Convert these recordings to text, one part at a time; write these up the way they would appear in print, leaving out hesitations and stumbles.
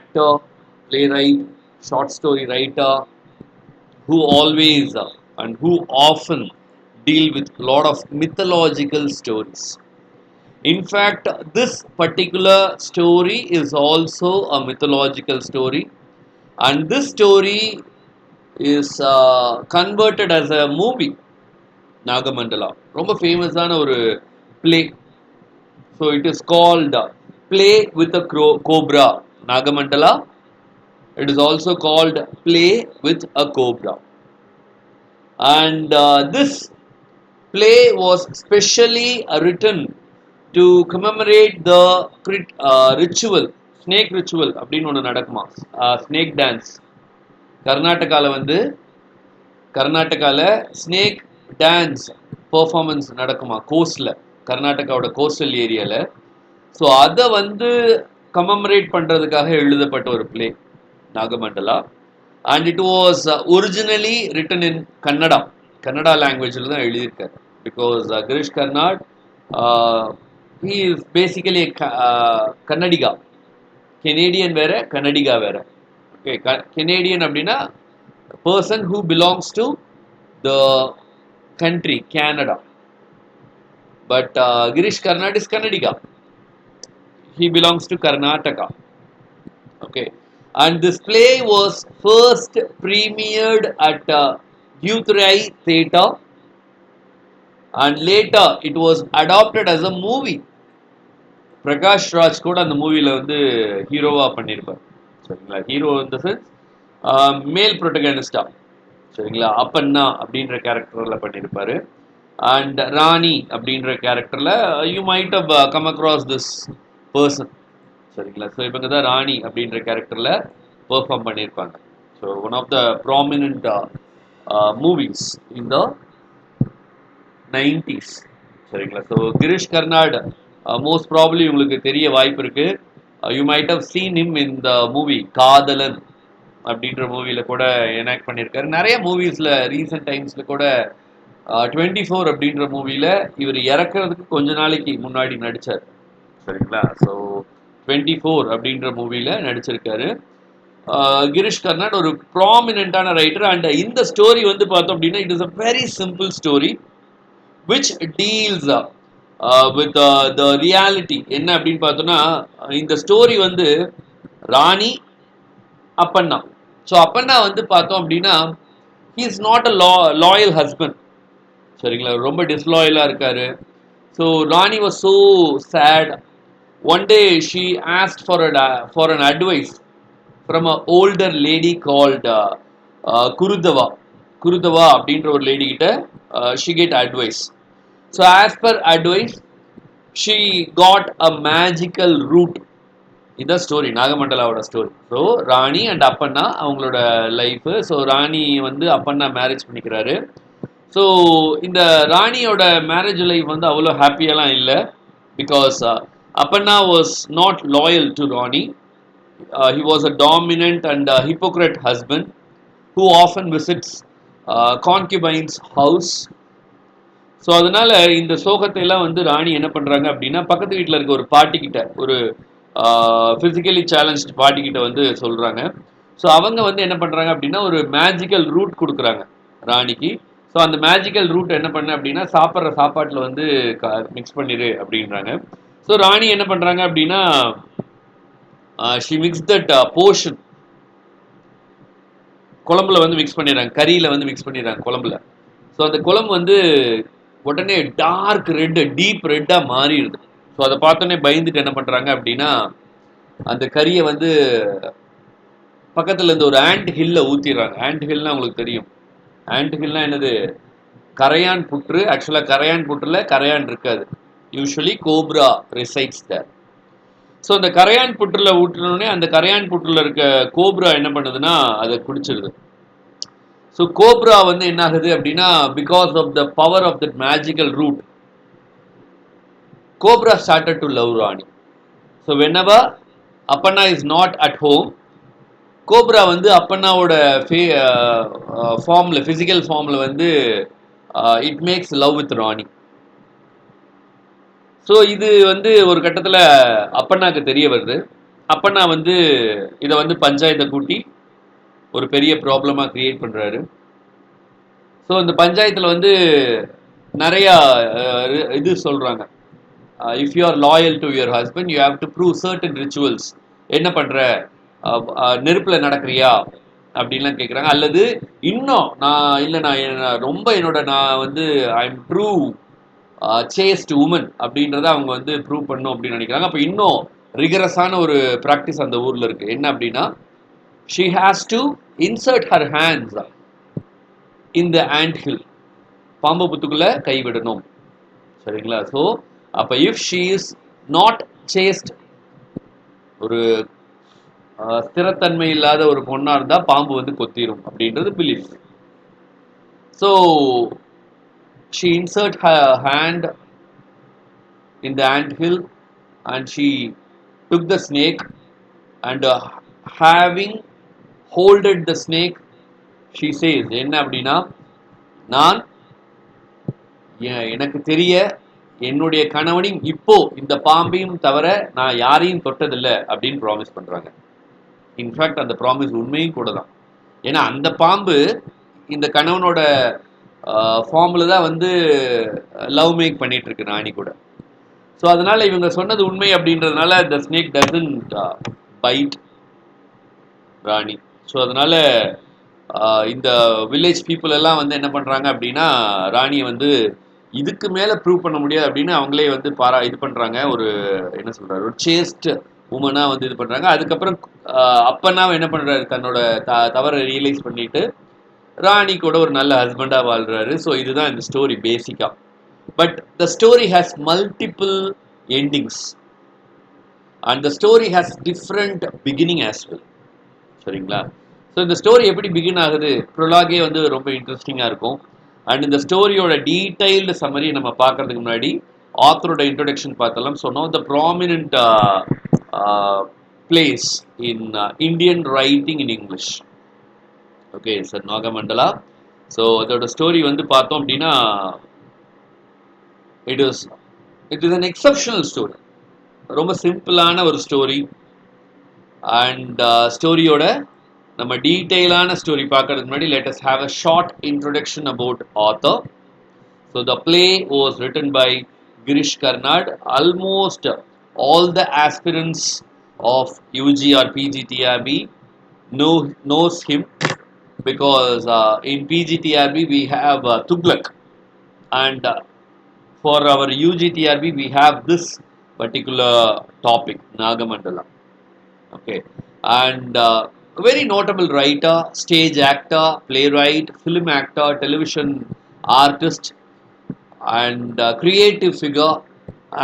actor, playwright, short story writer who always and who often deal with a lot of mythological stories. In fact, this particular story is also a mythological story, and this story is converted as a movie. Nagamandala, ரொம்ப ஃபேமஸான ஒரு play. So it is called Play with a Cobra. Nagamandala. It is also called Play with a Cobra. And this play was specially written to commemorate the ritual, snake ritual அப்படின்னு ஒன்று நடக்குமா, snake dance. கர்நாடகாவில் snake dance performance நடக்குமா கோஸ்டில், கர்நாடகாவோட coastal ஏரியாவில். So அதை வந்து commemorate பண்ணுறதுக்காக எழுதப்பட்ட ஒரு play Nagamandala. And it was originally written in Kannada லாங்குவேஜில் தான் எழுதியிருக்காரு. Because Girish Karnad he is basically Kannadiga. Canadian வேற, கன்னடிகா வேற. ஓகே, கெனேடியன் அப்படின்னா person who belongs to the country Canada, but Girish Karnad is Kannadiga. He belongs to Karnataka. Okay, and this play was first premiered at Youthrai Theatre, and later it was adopted as a movie. Prakash Raj கூட அந்த மூவில வந்து ஹீரோவா பண்ணியிருப்பார். சரிங்களா, hero இந்த sense மேல் ப்ரொட்டகனிஸ்டா. சரிங்களா, அப்பண்ணா அப்படின்ற கேரக்டரில் பண்ணியிருப்பாரு. அண்ட் ராணி அப்படின்ற கேரக்டரில் you might have come across this person. சரிங்களா, ஸோ இவங்க தான் ராணி அப்படின்ற கேரக்டரில் பெர்ஃபார்ம் பண்ணியிருப்பாங்க. So one of the prominent movies in the 90s. சரிங்களா, so Girish Karnad most probably உங்களுக்கு தெரிய வாய்ப்பு இருக்கு. You might have seen him in the movie Kadhalan அப்படின்ற மூவியில் கூட எனாக்ட் பண்ணியிருக்காரு. நிறைய மூவிஸில் ரீசெண்ட் டைம்ஸில் கூட 24 அப்படின்ற மூவியில் இவர் இறக்குறதுக்கு கொஞ்ச நாளைக்கு முன்னாடி நடித்தார். சரிங்களா, ஸோ 24 அப்படின்ற மூவியில் நடிச்சிருக்காரு. கிரீஷ் கர்னாட் ஒரு ப்ராமினென்ட்டான ரைட்டர். அண்ட் இந்த ஸ்டோரி வந்து பார்த்தோம் அப்படின்னா it is a very simple story which deals with the reality. என்ன அப்படின்னு பார்த்தோன்னா, இந்த ஸ்டோரி வந்து ராணி அப்பண்ணா. ஸோ அப்பண்ணா வந்து பார்த்தோம் அப்படின்னா he is not a loyal husband. சரிங்களா, ரொம்ப டிஸ்லாயலாக இருக்காரு. So Rani was so sad. One day she asked for an advice from a older lady called Kurudavva அப்படின்ற ஒரு லேடி கிட்ட she get advice. So as per advice she got a magical root. இதுதான் story, நாகமண்டலாவோட story. So Rani and Appanna அவங்களோட life. So Rani வந்து அப்பண்ணா marriage பண்ணிக்கிறாரு. So இந்த ராணியோட marriage life வந்து அவ்வளோ ஹாப்பியெல்லாம் இல்லை. Because Appanna was not loyal to Rani. He was a dominant and hypocrite husband who often visits concubines house. So அதனால இந்த சோகத்தை எல்லாம் வந்து ராணி என்ன பண்ணுறாங்க அப்படின்னா, பக்கத்து வீட்டில் இருக்க ஒரு பாட்டிக்கிட்ட, ஒரு ஃபிசிக்கலி சேலஞ்ச்டு பாட்டிக்கிட்ட வந்து சொல்கிறாங்க. ஸோ அவங்க வந்து என்ன பண்ணுறாங்க அப்படின்னா ஒரு மேஜிக்கல் ரூட் கொடுக்குறாங்க ராணிக்கு. ஸோ அந்த மேஜிக்கல் ரூட் என்ன பண்ண அப்படின்னா சாப்பிட்ற சாப்பாட்டில் வந்து மிக்ஸ் பண்ணிடு அப்படின்றாங்க. ஸோ ராணி என்ன பண்ணுறாங்க அப்படின்னா ஷி மிக்ஸ் தட் போர்ஷன் குழம்புல வந்து மிக்ஸ் பண்ணிடுறாங்க, கறியில் வந்து மிக்ஸ் பண்ணிடுறாங்க குழம்புல. ஸோ அந்த குழம்பு வந்து உடனே டார்க் ரெட்டு, டீப் ரெட்டாக மாறிடுது. ஸோ அதை பார்த்தோன்னே பயந்துட்டு என்ன பண்ணுறாங்க அப்படின்னா அந்த கறியை வந்து பக்கத்தில் இருந்து ஒரு ஆண்ட் ஹில்ல ஊற்றிடுறாங்க. ஆண்ட் ஹில்னா உங்களுக்கு தெரியும். ஆண்ட் ஹில்னா என்னது? கரையான் புற்று. ஆக்சுவலாக கரையான் புற்றில் கரையான் இருக்காது. யூஸ்வலி கோப்ரா ரிசைட்ஸ் தேர். ஸோ அந்த கரையான் புற்றில் ஊற்றினோடனே அந்த கரையான் புற்றில் இருக்க கோப்ரா என்ன பண்ணுதுன்னா அதை குடிச்சிடுது. ஸோ கோப்ரா வந்து என்ன ஆகுது அப்படின்னா because of the power of that magical root, cobra started to love Rani. So whenever Appanna is not at home, cobra வந்து அப்பண்ணாவோட ஃபார்மில், ஃபிசிக்கல் ஃபார்மில் வந்து it makes love with Rani. So இது வந்து ஒரு கட்டத்தில் அப்பண்ணாக்கு தெரிய வருது. அப்பனா வந்து இதை வந்து பஞ்சாயத்தை கூட்டி ஒரு பெரிய ப்ராப்ளமா கிரியேட் பண்றாரு. ஸோ இந்த பஞ்சாயத்துல வந்து நிறைய இது சொல்றாங்க. If you are loyal to your husband you have to prove certain rituals. என்ன பண்ற, நெருப்புல நடக்கிறியா அப்படின்லாம் கேட்குறாங்க. அல்லது இன்னும் நான் இல்லை, நான் ரொம்ப நான் வந்து I am true chaste woman அப்படின்றத அவங்க வந்து ப்ரூவ் பண்ணும் அப்படின்னு நினைக்கிறாங்க. அப்போ இன்னும் ரிகரஸான ஒரு ப்ராக்டிஸ் அந்த ஊர்ல இருக்கு. என்ன அப்படின்னா, she has to insert her hands in the and hill. பாம்பு புத்துக்குள்ள கைவிடணும். சரிங்களா? ஸோ அப்போ if she is not chaste, ஒரு ஸ்திரத்தன்மை இல்லாத ஒரு பொண்ணா இருந்தா பாம்பு வந்து கொத்திரும் அப்படின்றது belief. So she insert her hand in the ant hill and she took the snake and having holded the snake she says, என்ன அப்படின்னா, நான் எனக்கு தெரிய என்னுடைய கணவனையும் இப்போ இந்த பாம்பையும் தவிர நான் யாரையும் தொட்டதில்லை அப்படின்னு ப்ராமிஸ் பண்றாங்க. இன்ஃபேக்ட் அந்த ப்ராமிஸ் உண்மையும் கூட தான். ஏன்னா அந்த பாம்பு இந்த கணவனோட ஃபார்ம்ல தான் வந்து லவ் மேக் பண்ணிட்டு இருக்கு ராணி கூட. ஸோ அதனால இவங்க சொன்னது உண்மை அப்படின்றதுனால த snake doesn't byte Rani. So அதனால இந்த வில்லேஜ் பீப்புள் எல்லாம் வந்து என்ன பண்றாங்க அப்படின்னா, ராணியை வந்து இதுக்கு மேல ப்ரூவ் பண்ண முடியாது அப்படின்னு அவங்களே வந்து இது பண்றாங்க. ஒரு என்ன சொல்றாரு, ஒரு சேஸ்ட் உமனா வந்து இது பண்றாங்க. அதுக்கப்புறம் அப்பனா என்ன பண்றாரு, தன்னோட தவறை ரியலைஸ் பண்ணிட்டு ராணி கூட ஒரு நல்ல ஹஸ்பண்டா வாழ்றாரு. ஸோ இதுதான் இந்த ஸ்டோரி பேசிக்கா. But the story has multiple endings and the story has different beginning as well. சரிங்களா? ஸோ இந்த ஸ்டோரி எப்படி பிகின் ஆகுது, ப்ரொலாகே வந்து ரொம்ப இன்ட்ரெஸ்டிங்காக இருக்கும். அண்ட் இந்த ஸ்டோரியோட டீடைல்டு சம்மரி நம்ம பார்க்கறதுக்கு முன்னாடி ஆத்தரோட இன்ட்ரோடக்ஷன் பார்த்தலாம். So no the prominent place in Indian writing in English. Okay sir, Nagamandala. So அதோட ஸ்டோரி வந்து பார்த்தோம் அப்படின்னா, it is an exceptional story. ரொம்ப சிம்பிளான ஒரு ஸ்டோரி. அண்ட் ஸ்டோரியோட நம்ம டீட்டெயிலான ஸ்டோரி பார்க்கறதுக்கு முன்னாடி let us have a short introduction about author. So the play was written by Girish Karnad. Almost all the aspirants of UG or PGTRB knows him because in PGTRB we have Tughlaq, and for our UGTRB we have this particular topic, Nagamandala. Okay, and a very notable writer, stage actor, playwright, film actor, television artist, and creative figure.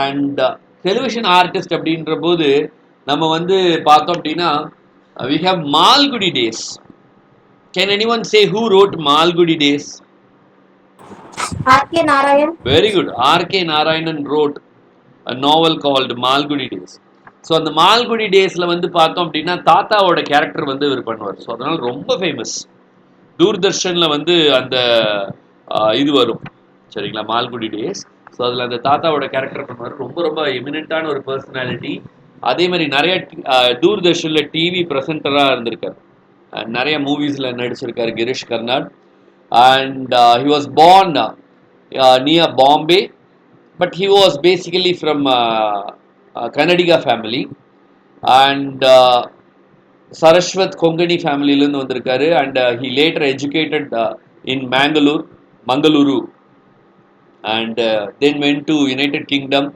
And television artist அப்படின்ற போது நம்ம வந்து பார்த்தோம் அப்படின்னா, we have Malgudi Days. Can anyone say who wrote Malgudi Days? R.K. Narayan. Very good. R.K. Narayan wrote a novel called Malgudi Days. So அந்த மால்குடி டேஸில் வந்து பார்த்தோம் அப்படின்னா தாத்தாவோட கேரக்டர் வந்து இவர் பண்ணுவார். ஸோ அதனால் ரொம்ப ஃபேமஸ். தூர்தர்ஷனில் வந்து அந்த இது வரும். சரிங்களா, மால்குடி டேஸ். ஸோ அதில் அந்த தாத்தாவோட கேரக்டர் பண்ணுவார். ரொம்ப ரொம்ப எமினென்ட்டான ஒரு பர்சனாலிட்டி. அதே மாதிரி நிறைய தூர்தர்ஷனில் டிவி ப்ரெசென்டராக இருந்திருக்கார். நிறைய மூவிஸில் நடிச்சிருக்காரு Girish Karnad. And he was born near Bombay, but he was basically from Kannadiga family, and Saraswat Kongani ஃபேமிலியிலேருந்து வந்திருக்காரு. And he later educated in Mangaluru, and then went to United Kingdom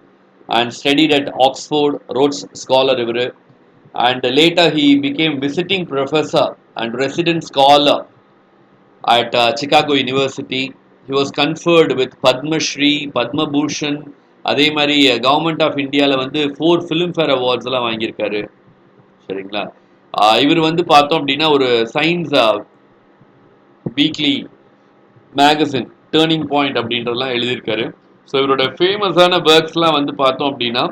and studied at Oxford, Rhodes Scholar இவர். And later he became visiting professor and resident scholar at Chicago University. He was conferred with Padma Shri, Padma Bhushan. அதே மாதிரி government of இந்தியாவில் வந்து 4 Filmfare awards எல்லாம் வாங்கியிருக்காரு. சரிங்களா? இவர் வந்து பார்த்தோம் அப்படின்னா ஒரு science weekly magazine turning point அப்படின்றதெல்லாம் எழுதியிருக்காரு. ஸோ இவரோட ஃபேமஸான ஒர்க்ஸ்லாம் வந்து பார்த்தோம் அப்படின்னா,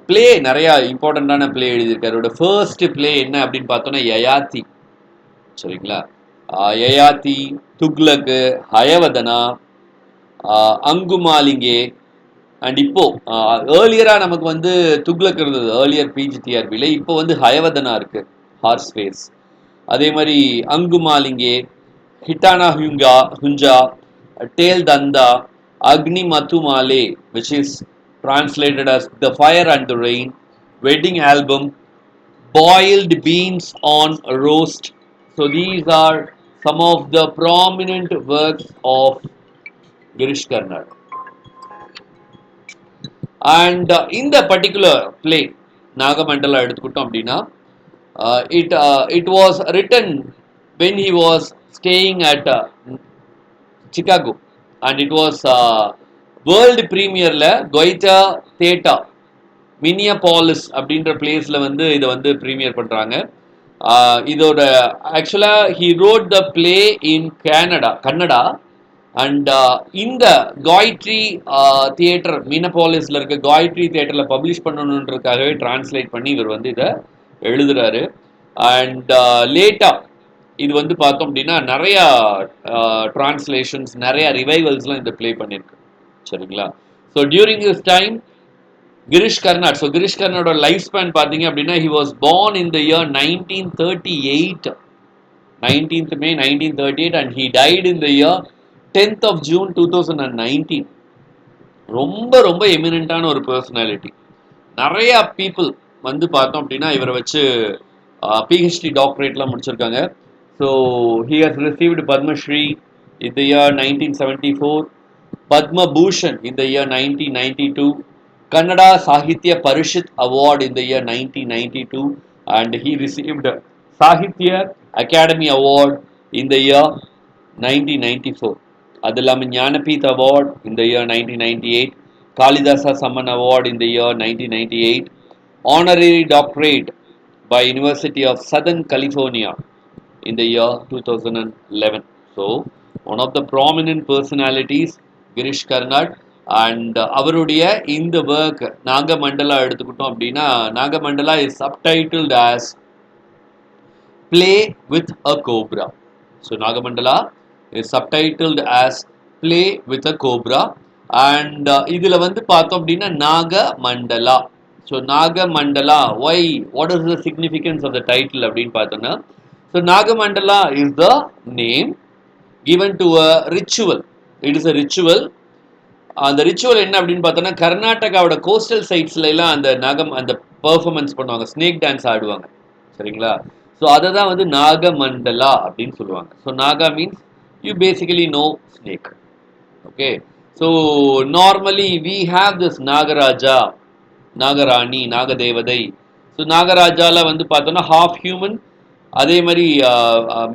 பிளே நிறையா இம்பார்ட்டண்ட்டான பிளே எழுதியிருக்காரு. இவரோட ஃபர்ஸ்ட் பிளே என்ன அப்படின்னு பார்த்தோன்னா யயாதி. சரிங்களா? யயாதி, துக்ளக், ஹயவதனா, அங்குமாலிங்கே, அண்ட் இப்போ ஏர்லியரா நமக்கு வந்து துக்ளக் இருந்தது, ஏர்லியர் பிஜிடிஆர்பியில். இப்போ வந்து ஹயவதனா இருக்கு, ஹார்ஸ் ஃபேஸ். அதே மாதிரி அங்குமாலிங்கே, ஹிட்டானா ஹுஞ்சா, டேல் தந்தா, அக்னி மத்துமாலே, which is translated as the fire and the rain, wedding album, boiled beans on roast. So these are some of the prominent works of Girish Karnad. And in the particular play Nagamandala எடுத்துக்கிட்டோம் அப்படின்னா, it was written when he was staying at Chicago, and it was world ப்ரீமியர்ல கொய்டா தேட்டா Minneapolis அப்படின்ற பிளேஸ்ல வந்து இதை வந்து ப்ரீமியர் பண்றாங்க. இதோட actually he wrote the play in Kannada. And இந்த காயத்ரி தியேட்டர், மினபாலிஸ்ல இருக்க காயத்ரி தியேட்டர்ல பப்ளிஷ் பண்ணணுன்றதுக்காகவே டிரான்ஸ்லேட் பண்ணி இவர் வந்து இதை எழுதுறாரு. அண்ட் லேட்டா இது வந்து பார்த்தோம் அப்படின்னா நிறைய டிரான்ஸ்லேஷன்ஸ், நிறைய ரிவைவல்ஸ்லாம் இந்த பிளே பண்ணியிருக்கு. சரிங்களா? So during this time Girish Karnad, so Girish கர்னாடோட லைஃப் ஸ்பேன் பார்த்தீங்க அப்படின்னா, he was born in the year 1938, 19th May 1938, and he died in the year 10th of June 2019. ரொம்ப ரொம்ப எமினண்டான ஒரு பர்சனாலிட்டி. நிறைய பீப்புள் வந்து பார்த்தோம் அப்படின்னா இவரை வச்சு பிஹெச்டி டாக்டரேட்லாம் முடிச்சிருக்காங்க. So he has received Padma Shri in the year 1974, Padma Bhushan in the year 1992, Kannada Sahitya Parishit Award in the year 1992, and he received Sahitya Academy Award in the year 1994. Adalam Jnanapeeth Award in the year 1998, Kalidasa Samman Award in the year 1998, Honorary Doctorate by University of Southern California in the year 2011. So, one of the prominent personalities, Girish Karnad. And அவருடைய இந்த work Nagamandala எடுத்துக்கிட்டோம் அப்படின்னா, Nagamandala is subtitled as Play with a Cobra. So Nagamandala is subtitled as Play with a Cobra. And இதுல வந்து பார்த்தோம் அப்படின்னா Nagamandala. So Nagamandala, why, what is the significance of the title அப்படின்னு பார்த்தோம்னா, so Nagamandala is the name given to a ritual. It is a ritual. அந்த ritual என்ன அப்படின்னு பார்த்தோன்னா, கர்நாடகாவோட கோஸ்டல் சைட்ஸ்ல எல்லாம் அந்த பெர்ஃபார்மன்ஸ் பண்ணுவாங்க, ஸ்னேக் டான்ஸ் ஆடுவாங்க. சரிங்களா? ஸோ அதை தான் வந்து நாகமண்டலா அப்படின்னு சொல்லுவாங்க. So naga means you basically know snake. Okay, so normally we have this Nagaraja, Nagarani, Nagadevata. So நாகராஜால வந்து பார்த்தோன்னா ஹாஃப் ஹியூமன், அதே மாதிரி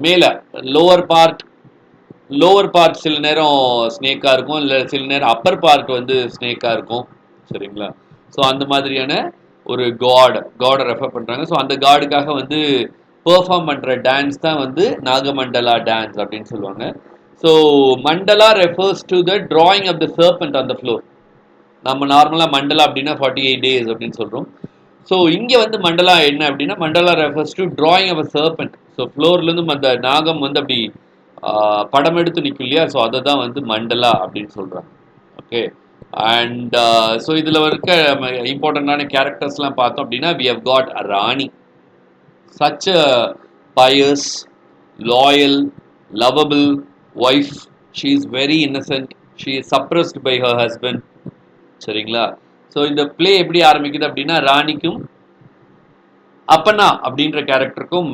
மேலே லோவர் பார்ட் சில நேரம் ஸ்னேக்காக இருக்கும், இல்லை சில நேரம் அப்பர் பார்ட் வந்து ஸ்னேக்காக இருக்கும். சரிங்களா? ஸோ அந்த மாதிரியான ஒரு காடை ரெஃபர் பண்ணுறாங்க. ஸோ அந்த காடுக்காக வந்து பெர்ஃபார்ம் பண்ணுற டான்ஸ் தான் வந்து நாகமண்டலா டான்ஸ் அப்படின்னு சொல்லுவாங்க. So mandala refers to the drawing of the serpent on the floor. நம்ம நார்மலாக மண்டலா அப்படின்னா 48 days அப்படின்னு சொல்கிறோம். ஸோ இங்கே வந்து மண்டலா என்ன அப்படின்னா, mandala refers to drawing of a serpent. So ஃப்ளோர்லேருந்து அந்த நாகம் வந்து அப்படி படம் எடுத்து நிற்கும் இல்லையா? ஸோ அதை தான் வந்து மண்டலா அப்படின்னு சொல்கிறாங்க. ஓகே, அண்ட் ஸோ இதில் இருக்க இம்பார்ட்டண்டான கேரக்டர்ஸ்லாம் பார்த்தோம் அப்படின்னா, we have got Rani, such a pious, loyal, lovable wife. She is very innocent. She is suppressed by her husband. சரிங்களா? ஸோ இந்த பிளே எப்படி ஆரம்பிக்குது அப்படின்னா, ராணிக்கும் அப்பனா அப்படின்ற கேரக்டருக்கும்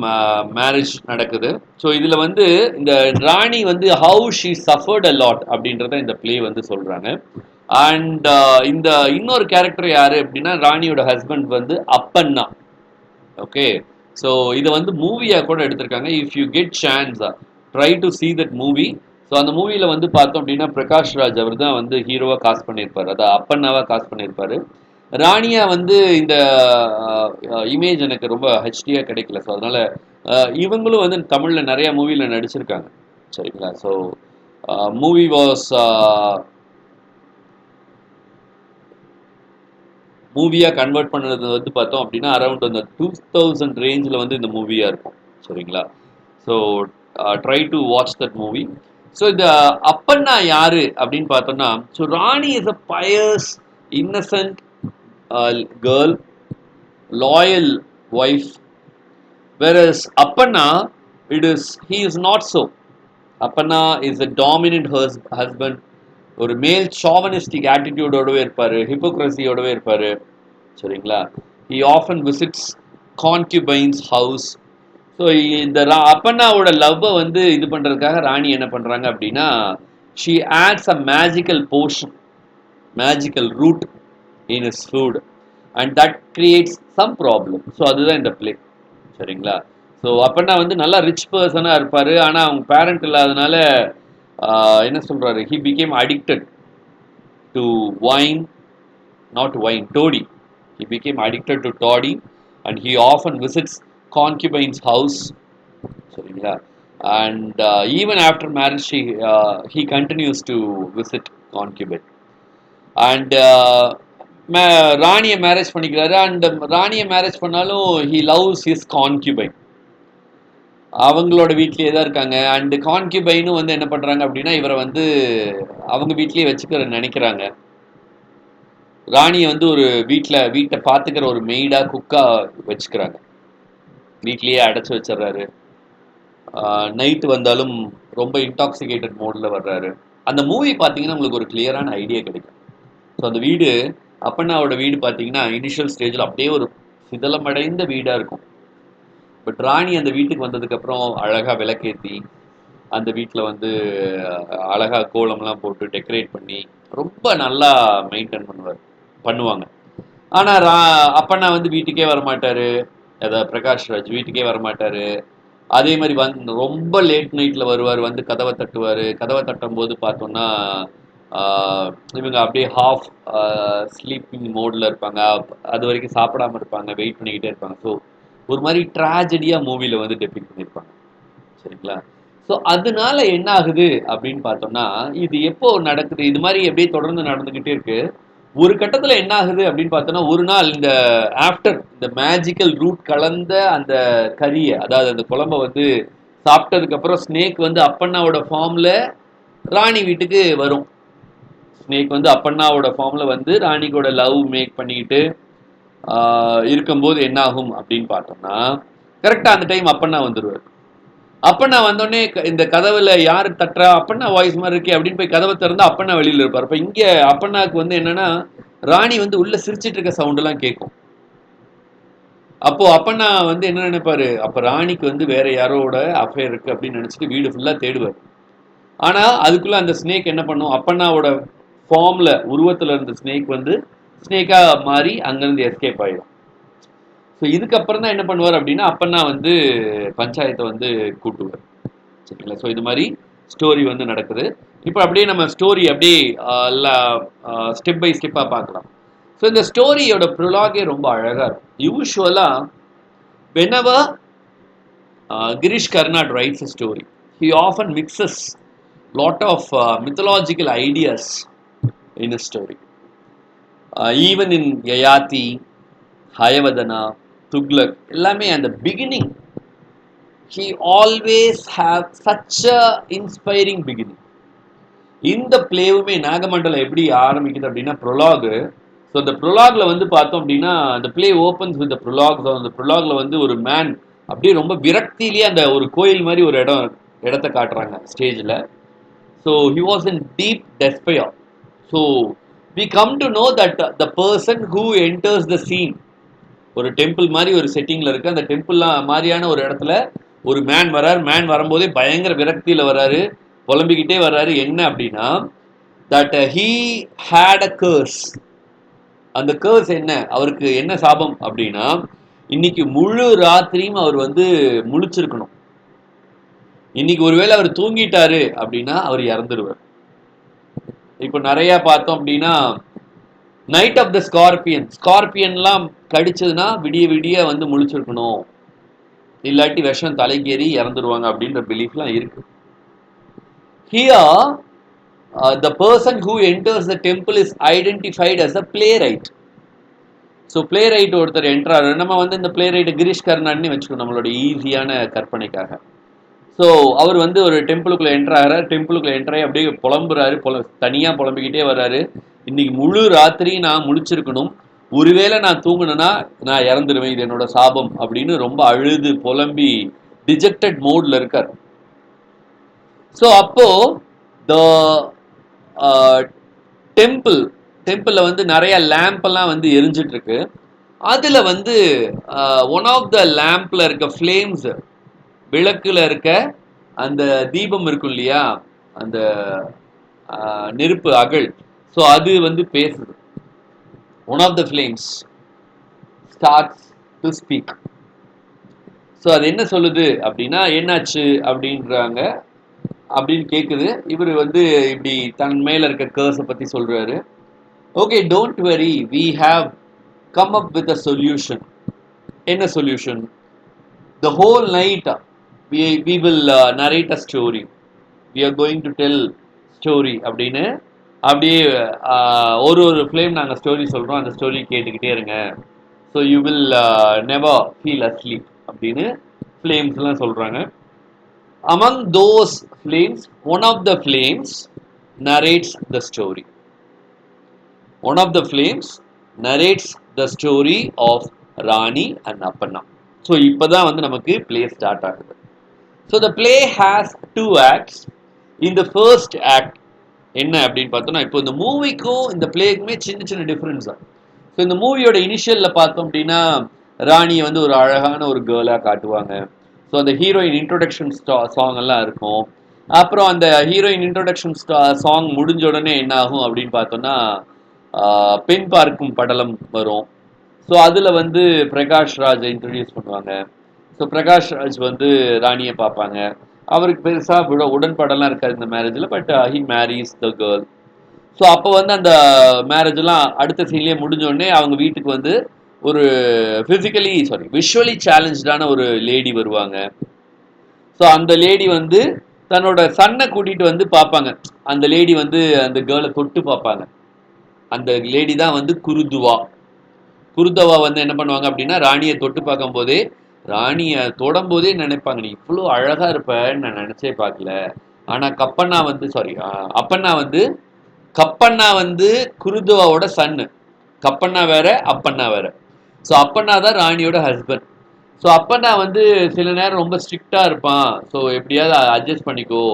மேரேஜ் நடக்குது. ஸோ இதில் வந்து இந்த ராணி வந்து how she suffered a lot அப்படின்றத இந்த பிளே வந்து சொல்கிறாங்க. அண்ட் இந்த இன்னொரு கேரக்டர் யாரு அப்படின்னா, ராணியோட ஹஸ்பண்ட் வந்து அப்பண்ணா. ஓகே, ஸோ இதை வந்து மூவியாக கூட எடுத்திருக்காங்க. If you get chance, try to see that movie. So அந்த மூவியில் வந்து பார்த்தோம் அப்படின்னா, பிரகாஷ் ராஜ் அவர் தான் வந்து ஹீரோவாக காஸ்ட் பண்ணியிருப்பார், அதான் அப்பண்ணாவாக காஸ்ட் பண்ணியிருப்பார். ராணியா வந்து இந்த இமேஜ் எனக்கு ரொம்ப ஹெச்டியாக கிடைக்கல. ஸோ அதனால இவங்களும் வந்து தமிழில் நிறைய மூவியில் நடிச்சிருக்காங்க. சரிங்களா? ஸோ மூவி வாஸ் மூவியாக கன்வெர்ட் பண்ணது வந்து பார்த்தோம் அப்படின்னா அரௌண்ட் அந்த 2000 ரேஞ்சில் வந்து இந்த மூவியாக இருக்கும். சரிங்களா? So try to watch that movie. So இந்த அப்பண்ணா யாரு அப்படின்னு பார்த்தோம்னா, so Rani is a pious innocent girl, loyal wife. Whereas Appanna, he is not so. Appanna is a dominant husband. ஒரு மேல் ஷாவனிஸ்டிக் ஆட்டிடியூடோடவே இருப்பாரு, ஹிப்போக்ரஸியோடவே இருப்பாரு. சரிங்களா? He often visits concubines house. So இந்த அப்பண்ணாவோட லவ்வை வந்து இது பண்ணுறதுக்காக ராணி என்ன பண்ணுறாங்க அப்படின்னா, she adds a magical potion, magical root in his food and that creates some problem. So அதுதான் இந்த பிளே. சரிங்களா? ஸோ அப்பண்ணா வந்து நல்லா ரிச் பர்சனாக இருப்பார். ஆனால் அவங்க பேரண்ட் இல்லாதனால என்ன சொல்கிறாரு, he became addicted to wine, not wine, toddy. He became addicted to toddy and he often visits concubine's house. And even after marriage, he continues to visit concubine. And ராணியை marriage பண்ணிக்கிறாரு. And ராணியை marriage பண்ணாலும் he loves his concubine. அவங்களோட வீட்லேயே தான் இருக்காங்க. And கான்கியூபைனும் வந்து என்ன பண்ணுறாங்க அப்படின்னா, இவரை வந்து அவங்க வீட்லேயே வச்சுக்கிற நினைக்கிறாங்க. ராணியை வந்து ஒரு வீட்டை பார்த்துக்கிற ஒரு மெய்டாக குக்காக வச்சுக்கிறாங்க. வீட்லேயே அடைச்சி வச்சிட்றாரு. நைட்டு வந்தாலும் ரொம்ப இன்டாக்சிகேட்டட் மோடில் வர்றாரு. அந்த மூவி பார்த்தீங்கன்னா உங்களுக்கு ஒரு கிளியரான ஐடியா கிடைக்கும். ஸோ அந்த வீடு, அப்பண்ணாவோட வீடு பார்த்தீங்கன்னா இனிஷியல் ஸ்டேஜில் அப்படியே ஒரு சிதலமடைந்த வீடாக இருக்கும். பட் ராணி அந்த வீட்டுக்கு வந்ததுக்கப்புறம் அழகாக விளக்கேற்றி அந்த வீட்டில் வந்து அழகாக கோலம்லாம் போட்டு டெக்கரேட் பண்ணி ரொம்ப நல்லா மெயின்டைன் பண்ணுவாங்க. ஆனால் அப்பண்ணா வந்து வீட்டுக்கே வரமாட்டார். அதாவது பிரகாஷ்ராஜ் வீட்டுக்கே வரமாட்டார். அதே மாதிரி ரொம்ப லேட் நைட்டில் வருவார். வந்து கதவை தட்டுவார். கதவை தட்டும் போது பார்த்தோன்னா இவங்க அப்படியே ஹாஃப் ஸ்லீப்பிங் மோடில் இருப்பாங்க. அது வரைக்கும் சாப்பிடாமல் இருப்பாங்க, வெயிட் பண்ணிக்கிட்டே இருப்பாங்க. ஸோ ஒரு மாதிரி ட்ராஜடியாக மூவியில் வந்து டெபிக் பண்ணியிருப்பாங்க. சரிங்களா? ஸோ அதனால என்ன ஆகுது அப்படின்னு பார்த்தோம்னா, இது எப்போ நடக்குது, இது மாதிரி எப்படியே தொடர்ந்து நடந்துக்கிட்டே இருக்கு. ஒரு கட்டத்தில் என்ன ஆகுது அப்படின்னு பார்த்தோன்னா, ஒரு நாள் இந்த மேஜிக்கல் ரூட் கலந்த அந்த கறியை, அதாவது அந்த குழம்பை வந்து சாப்பிட்டதுக்கப்புறம் ஸ்னேக் வந்து அப்பண்ணாவோட ஃபார்மில் ராணி வீட்டுக்கு வரும். ஸ்னேக் வந்து அப்பண்ணாவோட ஃபார்மில் வந்து ராணிக்கோட லவ் மேக் பண்ணிக்கிட்டு இருக்கும்போது என்ன ஆகும் அப்படின்னு பார்த்தோம்னா, கரெக்டாக அந்த டைம் அப்பண்ணா வந்துடுவார். அப்பண்ணா வந்தோடனே இந்த கதவுல யாரு தட்டுறா, அப்பண்ணா வாய்ஸ் மாதிரி இருக்கே அப்படின்னு போய் கதவை திறந்து அப்பண்ணா வெளியில இருப்பார். இப்போ இங்கே அப்பண்ணாவுக்கு வந்து என்னன்னா, ராணி வந்து உள்ள சிரிச்சிட்டு இருக்க சவுண்டெல்லாம் கேட்கும். அப்போ அப்பண்ணா வந்து என்ன நினைப்பாரு, அப்போ ராணிக்கு வந்து வேற யாரோட அஃபேர் இருக்கு அப்படின்னு நினைச்சிட்டு வீடு ஃபுல்லாக தேடுவார். ஆனால் அதுக்குள்ள அந்த ஸ்னேக் என்ன பண்ணும், அப்பண்ணாவோட ஃபார்ம்ல உருவத்தில் இருந்த ஸ்னேக் வந்து ஸ்னேக்காக மாறி அங்கேருந்து எஸ்கேப் ஆயிடும். ஸோ இதுக்கப்புறம் தான் என்ன பண்ணுவார் அப்படின்னா, அப்பண்ணா வந்து பஞ்சாயத்தை வந்து கூட்டுவார். சரிங்களா? ஸோ இது மாதிரி ஸ்டோரி வந்து நடக்குது. இப்போ அப்படியே நம்ம ஸ்டோரி அப்படியே ஸ்டெப் பை ஸ்டெப்பாக பார்க்கலாம். ஸோ இந்த ஸ்டோரியோட ப்ரொலாகே ரொம்ப அழகாக இருக்கும். யூஸ்வலாக whenever Girish Karnad writes a story, he often mixes lot of mythological ideas in a story. Even in Yayati, Hayavadana, Tughlaq, எல்லாமே அந்த beginning, he always have such a inspiring beginning. இந்த பிளேவுமே நாகமண்டலம் எப்படி ஆரம்பிக்குது அப்படின்னா ப்ரொலாகு. ஸோ இந்த ப்ரொலாக்ல வந்து பார்த்தோம் அப்படின்னா, அந்த play opens with prologue. So அந்த ப்ரொலாக்ல வந்து ஒரு மேன் அப்படியே ரொம்ப விரக்தியிலேயே அந்த ஒரு கோயில் மாதிரி ஒரு இடத்த காட்டுறாங்க ஸ்டேஜில். So he was in deep despair. So we come to know that the person who enters the scene, ஒரு டெம்பிள் மாதிரி ஒரு செட்டிங்கில் இருக்குது. அந்த டெம்பிள்லாம் மாதிரியான ஒரு இடத்துல ஒரு மேன் வராரு. மேன் வரும்போதே பயங்கர விரக்தியில் வராரு, புலம்பிக்கிட்டே வர்றாரு. என்ன அப்படின்னா, தட் ஹீ ஹேட் அ கர்ஸ். அந்த கர்ஸ் என்ன, அவருக்கு என்ன சாபம் அப்படின்னா, இன்னைக்கு முழு ராத்திரியும் அவர் வந்து முழிச்சிருக்கணும். இன்னைக்கு ஒருவேளை அவர் தூங்கிட்டாரு அப்படின்னா அவர் இறந்துடுவார். இப்போ நிறைய பார்த்தோம் அப்படின்னா, நைட் ஆஃப் த ஸ்கார்பியன்லாம் கடிச்சதுன்னா விடிய விடிய வந்து முழிச்சிருக்கணும், இல்லாட்டி விஷம் தலைக்கேறி இறந்துருவாங்க அப்படின்ற பிலீஃப்லாம் இருக்கு. Here, the person who enters the temple is identified as a playwright. So playwright ஒருத்தர் என்ட்ராரு. நம்ம வந்து இந்த பிளேரைட் கிரீஷ் கர்னாட்னு வச்சுக்கணும் நம்மளோட ஈஸியான கற்பனைக்காக. ஸோ அவர் வந்து ஒரு டெம்பிளுக்குள்ளே என்ட்ராகிறார். டெம்பிளுக்குள்ளே என்ட்ராகி அப்படியே புலம்புறாரு, தனியாக புலம்பிக்கிட்டே வர்றாரு. இன்னைக்கு முழு ராத்திரி நான் முழிச்சிருக்கணும், ஒருவேளை நான் தூங்குனேன்னா நான் இறந்துருவேன், இது என்னோட சாபம் அப்படின்னு ரொம்ப அழுது புலம்பி டிஜெக்டட் மோட்ல இருக்கார். ஸோ அப்போ த டெம்பிள்ல வந்து நிறைய லேம்ப் எல்லாம் வந்து எரிஞ்சிட்டு இருக்கு. அதுல வந்து ஒன் ஆஃப் த லேம்ப்ல இருக்க ஃப்ளேம்ஸ், விளக்குல இருக்க அந்த தீபம் இருக்கும் இல்லையா, அந்த நெருப்பு அகல், ஸோ அது வந்து பேசுது. One of the flames starts to speak. So அது என்ன சொல்லுது அப்படின்னா, என்னாச்சு அப்படின்றாங்க அப்படின்னு கேட்குது. இவர் வந்து இப்படி தன் மேல இருக்க கேர்ஸை பத்தி சொல்றாரு. Okay, don't worry, we have come up with a solution. என்ன solution? The whole night we will narrate a story. We are going to tell story அப்படின்னு அப்படியே ஒரு ஃப்ளேம் நாங்கள் ஸ்டோரி சொல்கிறோம், அந்த ஸ்டோரி கேட்டுக்கிட்டே இருங்க. So you will never feel asleep அப்படின்னு ஃப்ளேம்ஸ்லாம் சொல்கிறாங்க. Among those flames, one of the flames narrates the story. One of the flames narrates the story of Rani and Appanna. So இப்போ தான் வந்து நமக்கு play ஸ்டார்ட் ஆகுது. So the play has 2 acts. In the first act என்ன அப்படின்னு பார்த்தோம்னா, இப்போ இந்த மூவிக்கும் இந்த பிளேக்குமே சின்ன சின்ன டிஃப்ரென்ஸ் தான். ஸோ இந்த மூவியோட இனிஷியலில் பார்த்தோம் அப்படின்னா, ராணியை வந்து ஒரு அழகான ஒரு கேர்ளாக காட்டுவாங்க. ஸோ அந்த ஹீரோயின் இன்ட்ரோடக்ஷன் சாங் எல்லாம் இருக்கும். அப்புறம் அந்த ஹீரோயின் இன்ட்ரோடக்ஷன் சாங் முடிஞ்ச உடனே என்ன ஆகும் அப்படின்னு பார்த்தோம்னா, பெண் பார்க்கும் படலம் வரும். ஸோ அதில் வந்து பிரகாஷ் ராஜை இன்ட்ரடியூஸ் பண்ணுவாங்க. ஸோ பிரகாஷ் ராஜ் வந்து ராணியை பார்ப்பாங்க. அவருக்கு பெருசாக உடன்பாடெல்லாம் இருக்காது இந்த மேரேஜில், but he marries the girl. So அப்போ வந்து அந்த மேரேஜெல்லாம் அடுத்த சீன்லேயே முடிஞ்சோடனே அவங்க வீட்டுக்கு வந்து ஒரு விஷுவலி சேலஞ்சான ஒரு லேடி வருவாங்க. ஸோ அந்த லேடி வந்து தன்னோட சன்னை கூட்டிகிட்டு வந்து பார்ப்பாங்க. அந்த லேடி வந்து அந்த கேர்ளை தொட்டு பார்ப்பாங்க. அந்த லேடி தான் வந்து குருதவா வந்து என்ன பண்ணுவாங்க அப்படின்னா, ராணியை தொட்டு பார்க்கும் போதே, ராணியை தொடும்போதே நினைப்பாங்க, நீ இவ்வளோ அழகா இருப்பன்னு நான் நினைச்சே பார்க்கல. ஆனா கப்பண்ணா வந்து குருதுவாவோட சன்னு. கப்பண்ணா வேற, அப்பண்ணா வேற. ஸோ அப்பண்ணா தான் ராணியோட ஹஸ்பண்ட். ஸோ அப்பண்ணா வந்து சில நேரம் ரொம்ப ஸ்ட்ரிக்டா இருப்பான். ஸோ எப்படியாவது அட்ஜஸ்ட் பண்ணிக்கோ,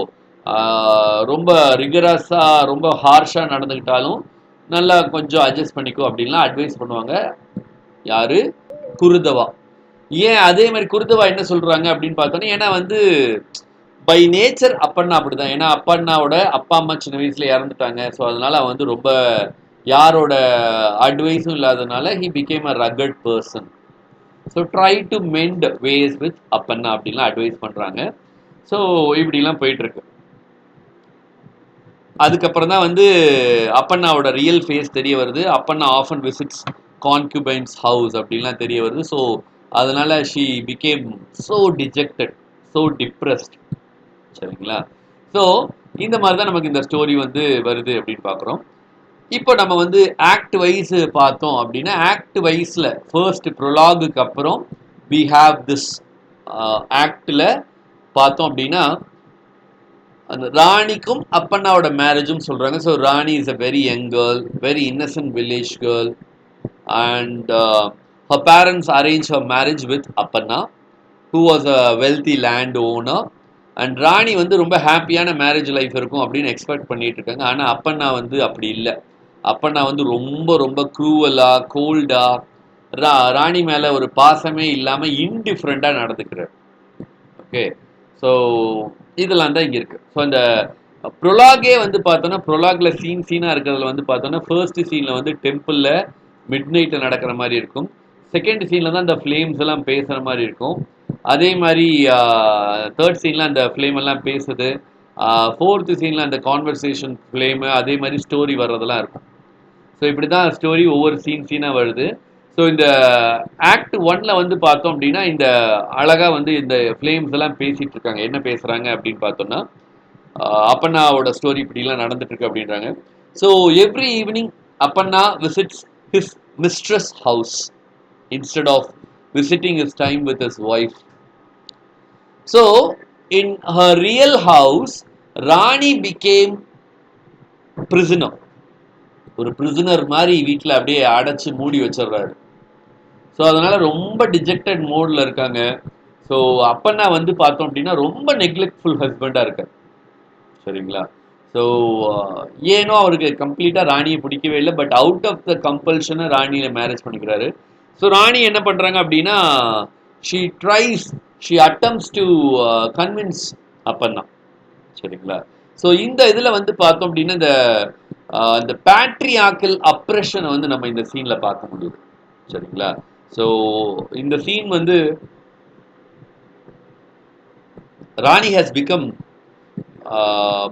ரொம்ப ரிகரஸா ரொம்ப ஹார்ஷா நடந்துக்கிட்டாலும் நல்லா கொஞ்சம் அட்ஜஸ்ட் பண்ணிக்கோ அப்படின்லாம் அட்வைஸ் பண்ணுவாங்க. யாரு? குருதவா. ஏன் அதே மாதிரி குருதவா என்ன சொல்றாங்க அப்படின்னு பார்த்தோன்னா, ஏன்னா வந்து பை நேச்சர் அப்பண்ணா அப்படிதான். ஏன்னா அப்பண்ணாவோட அப்பா அம்மா சின்ன வயசுல இறந்துட்டாங்க. ஸோ அதனால அவன் வந்து ரொம்ப யாரோட அட்வைஸும் இல்லாதனால he became a rugged person. So try to mend ways with Appanna அப்படின்லாம் அட்வைஸ் பண்றாங்க. ஸோ இப்படிலாம் போயிட்டு இருக்கு. அதுக்கப்புறம் தான் வந்து அப்பண்ணாவோட ரியல் ஃபேஸ் தெரிய வருது. அப்பண்ணா ஆஃபன் விசிட்ஸ் கான்குபைன்ஸ் ஹவுஸ் அப்படின்லாம் தெரிய வருது. ஸோ அதனால she became so dejected, so depressed. சரிங்களா? ஸோ இந்த மாதிரி தான் நமக்கு இந்த ஸ்டோரி வந்து வருது அப்படின்னு பார்க்குறோம். இப்போ நம்ம வந்து ஆக்ட் வைஸ் பார்த்தோம் அப்படின்னா, ஆக்ட் வைஸில் ஃபர்ஸ்ட் ப்ரொலாகுக்கு அப்புறம் வி ஹாவ் திஸ் ஆக்டில் பார்த்தோம் அப்படின்னா, அந்த ராணிக்கும் அப்பண்ணாவோட மேரேஜும் சொல்கிறாங்க. So Rani is a very young girl, very innocent village girl, and her parents arranged her marriage with Appanna, who was a wealthy land owner. And Rani வந்து ரொம்ப ஹாப்பியான மேரேஜ் லைஃப் இருக்கும் அப்படின்னு எக்ஸ்பெக்ட் பண்ணிட்டு இருக்காங்க. ஆனால் அப்பண்ணா வந்து அப்படி இல்லை. அப்பண்ணா வந்து ரொம்ப ரொம்ப க்ரூவலா, கோல்டா, ராணி மேலே ஒரு பாசமே இல்லாமல் இன்டிஃப்ரெண்ட்டாக நடந்துக்கிறார். ஓகே, ஸோ இதெல்லாம் தான் இங்கே இருக்குது. ஸோ அந்த ப்ரொலாகே வந்து பார்த்தோன்னா, ப்ரொலாகில் சீனாக இருக்கிறதுல வந்து பார்த்தோன்னா, ஃபர்ஸ்ட் சீனில் வந்து டெம்பிளில் மிட் நைட்டில் நடக்கிற மாதிரி இருக்கும். செகண்ட் சீனில் தான் அந்த ஃப்ளேம்ஸ் எல்லாம் பேசுகிற மாதிரி இருக்கும். அதே மாதிரி தேர்ட் சீனில் அந்த ஃப்ளேம் எல்லாம் பேசுது. ஃபோர்த்து சீனில் அந்த கான்வர்சேஷன் ஃப்ளேமு, அதே மாதிரி ஸ்டோரி வர்றதெல்லாம் இருக்கும். ஸோ இப்படி தான் ஸ்டோரி ஒவ்வொரு சீனாக வருது. ஸோ இந்த ஆக்ட் 1ல வந்து பார்த்தோம் அப்படின்னா, இந்த அழகாக வந்து இந்த ஃப்ளேம்ஸ் எல்லாம் பேசிகிட்டு இருக்காங்க. என்ன பேசுகிறாங்க அப்படின்னு பார்த்தோம்னா, அப்பண்ணாவோட ஸ்டோரி இப்படிலாம் நடந்துட்டு இருக்கு அப்படின்றாங்க. So every evening Appanna visits his mistress house instead of visiting his time with his wife. So in her real house, Rani became prisoner. ஒரு பிரிசனர் மாதிரி வீட்டில் அப்படியே அடைச்சு மூடி வச்சிடுறாரு. ஸோ அதனால ரொம்ப டிஜெக்டட் மோட்ல இருக்காங்க. ஸோ அப்பன்னா வந்து பார்த்தோம் அப்படின்னா ரொம்ப நெக்லெக்ட்ஃபுல் ஹஸ்பண்டா இருக்காரு. சரிங்களா? ஸோ ஏனோ அவருக்கு கம்ப்ளீட்டா ராணியை பிடிக்கவே இல்லை. பட் அவுட் ஆஃப் த கம்பல்ஷனை ராணியை மேரேஜ் பண்ணிக்கிறாரு. ஸோ ராணி என்ன பண்றாங்க அப்படின்னா, she tries she attempts to convince Appanna. சரிங்களா? ஸோ இந்த இதுல வந்து பார்த்தோம் அப்படின்னா இந்த பேட்ரியாக்கல் அப்ரெஷனை வந்து நம்ம இந்த சீன்ல பார்க்க முடியுது. சரிங்களா? ஸோ இந்த சீன் வந்து Rani has become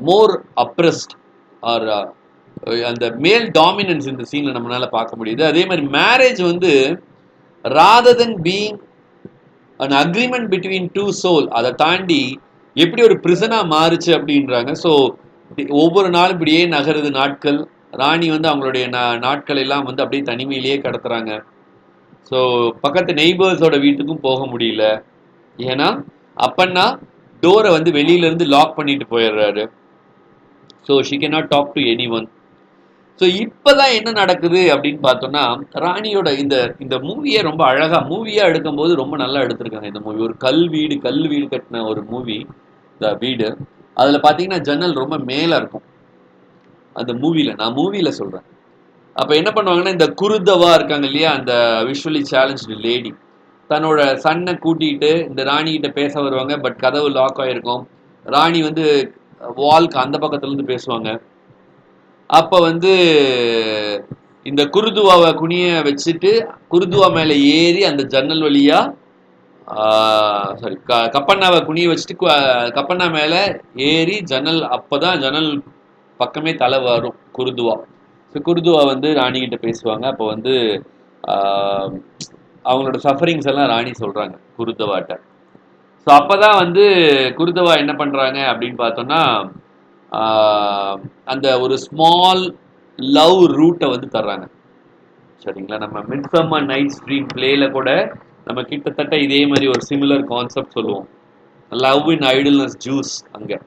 more oppressed or அந்த மேல் டாமினன்ஸ் இந்த சீன்ல நம்மளால பார்க்க முடியுது. அதே மாதிரி மேரேஜ் வந்து rather than being an agreement between two soul, அதை தாண்டி எப்படி ஒரு பிரிசனா மாறுச்சு அப்படின்றாங்க. ஸோ ஒவ்வொரு நாளும் இப்படியே நகருது நாட்கள். ராணி வந்து அவங்களுடைய நாட்கள் எல்லாம் வந்து அப்படியே தனிமையிலேயே கடத்துறாங்க. ஸோ பக்கத்து நெய்பர்ஸோட வீட்டுக்கும் போக முடியல. ஏன்னா அப்பன்னா டோரை வந்து வெளியில இருந்து லாக் பண்ணிட்டு போயிடுறாரு. So she can not talk to anyone. So இப்போதான் என்ன நடக்குது அப்படின்னு பார்த்தோம்னா, ராணியோட இந்த இந்த மூவியை ரொம்ப அழகா மூவியா எடுக்கும்போது ரொம்ப நல்லா எடுத்திருக்காங்க. இந்த மூவி ஒரு கல் வீடு கட்டின ஒரு மூவி. இந்த வீடு அதில் பார்த்தீங்கன்னா ஜன்னல் ரொம்ப மேலே இருக்கும் அந்த மூவியில். நான் மூவியில் சொல்கிறேன். அப்போ என்ன பண்ணுவாங்கன்னா, இந்த குருதவா இருக்காங்க இல்லையா, அந்த விஷுவலி சேலஞ்சு லேடி தன்னோட சன்னை கூட்டிகிட்டு இந்த ராணிகிட்ட பேச வருவாங்க. பட் கதவு லாக் ஆகிருக்கும். ராணி வந்து வால்க்கு அந்த பக்கத்துலேருந்து பேசுவாங்க. அப்போ வந்து இந்த குருதுவாவை குனிய வச்சுட்டு குருதுவா மேலே ஏறி அந்த ஜன்னல் வழியா சாரி கப்பண்ணாவை குனிய வச்சுட்டு கப்பண்ணா மேலே ஏறி ஜன்னல், அப்போதான் ஜன்னல் பக்கமே தலை வரும் குருதுவா. ஸோ குருதுவா வந்து ராணிகிட்ட பேசுவாங்க. அப்போ வந்து அவங்களோட சஃபரிங்ஸ் எல்லாம் ராணி சொல்கிறாங்க குருதவாட்ட. ஸோ அப்போ தான் வந்து குருதவா என்ன பண்ணுறாங்க அப்படின்னு பார்த்தோன்னா, அந்த ஒரு ஸ்மால் லவ் ரூட்டை வந்து தர்றாங்க. சரிங்களா? நம்ம மிட்சம்மர் நைட்ஸ் ட்ரீம் பிளேல கூட நம்ம கிட்டத்தட்ட இதே மாதிரி ஒரு சிமிலர் கான்செப்ட் சொல்லுவோம். லவ் இன் ஐடில்னஸ் ஜூஸ், அங்கே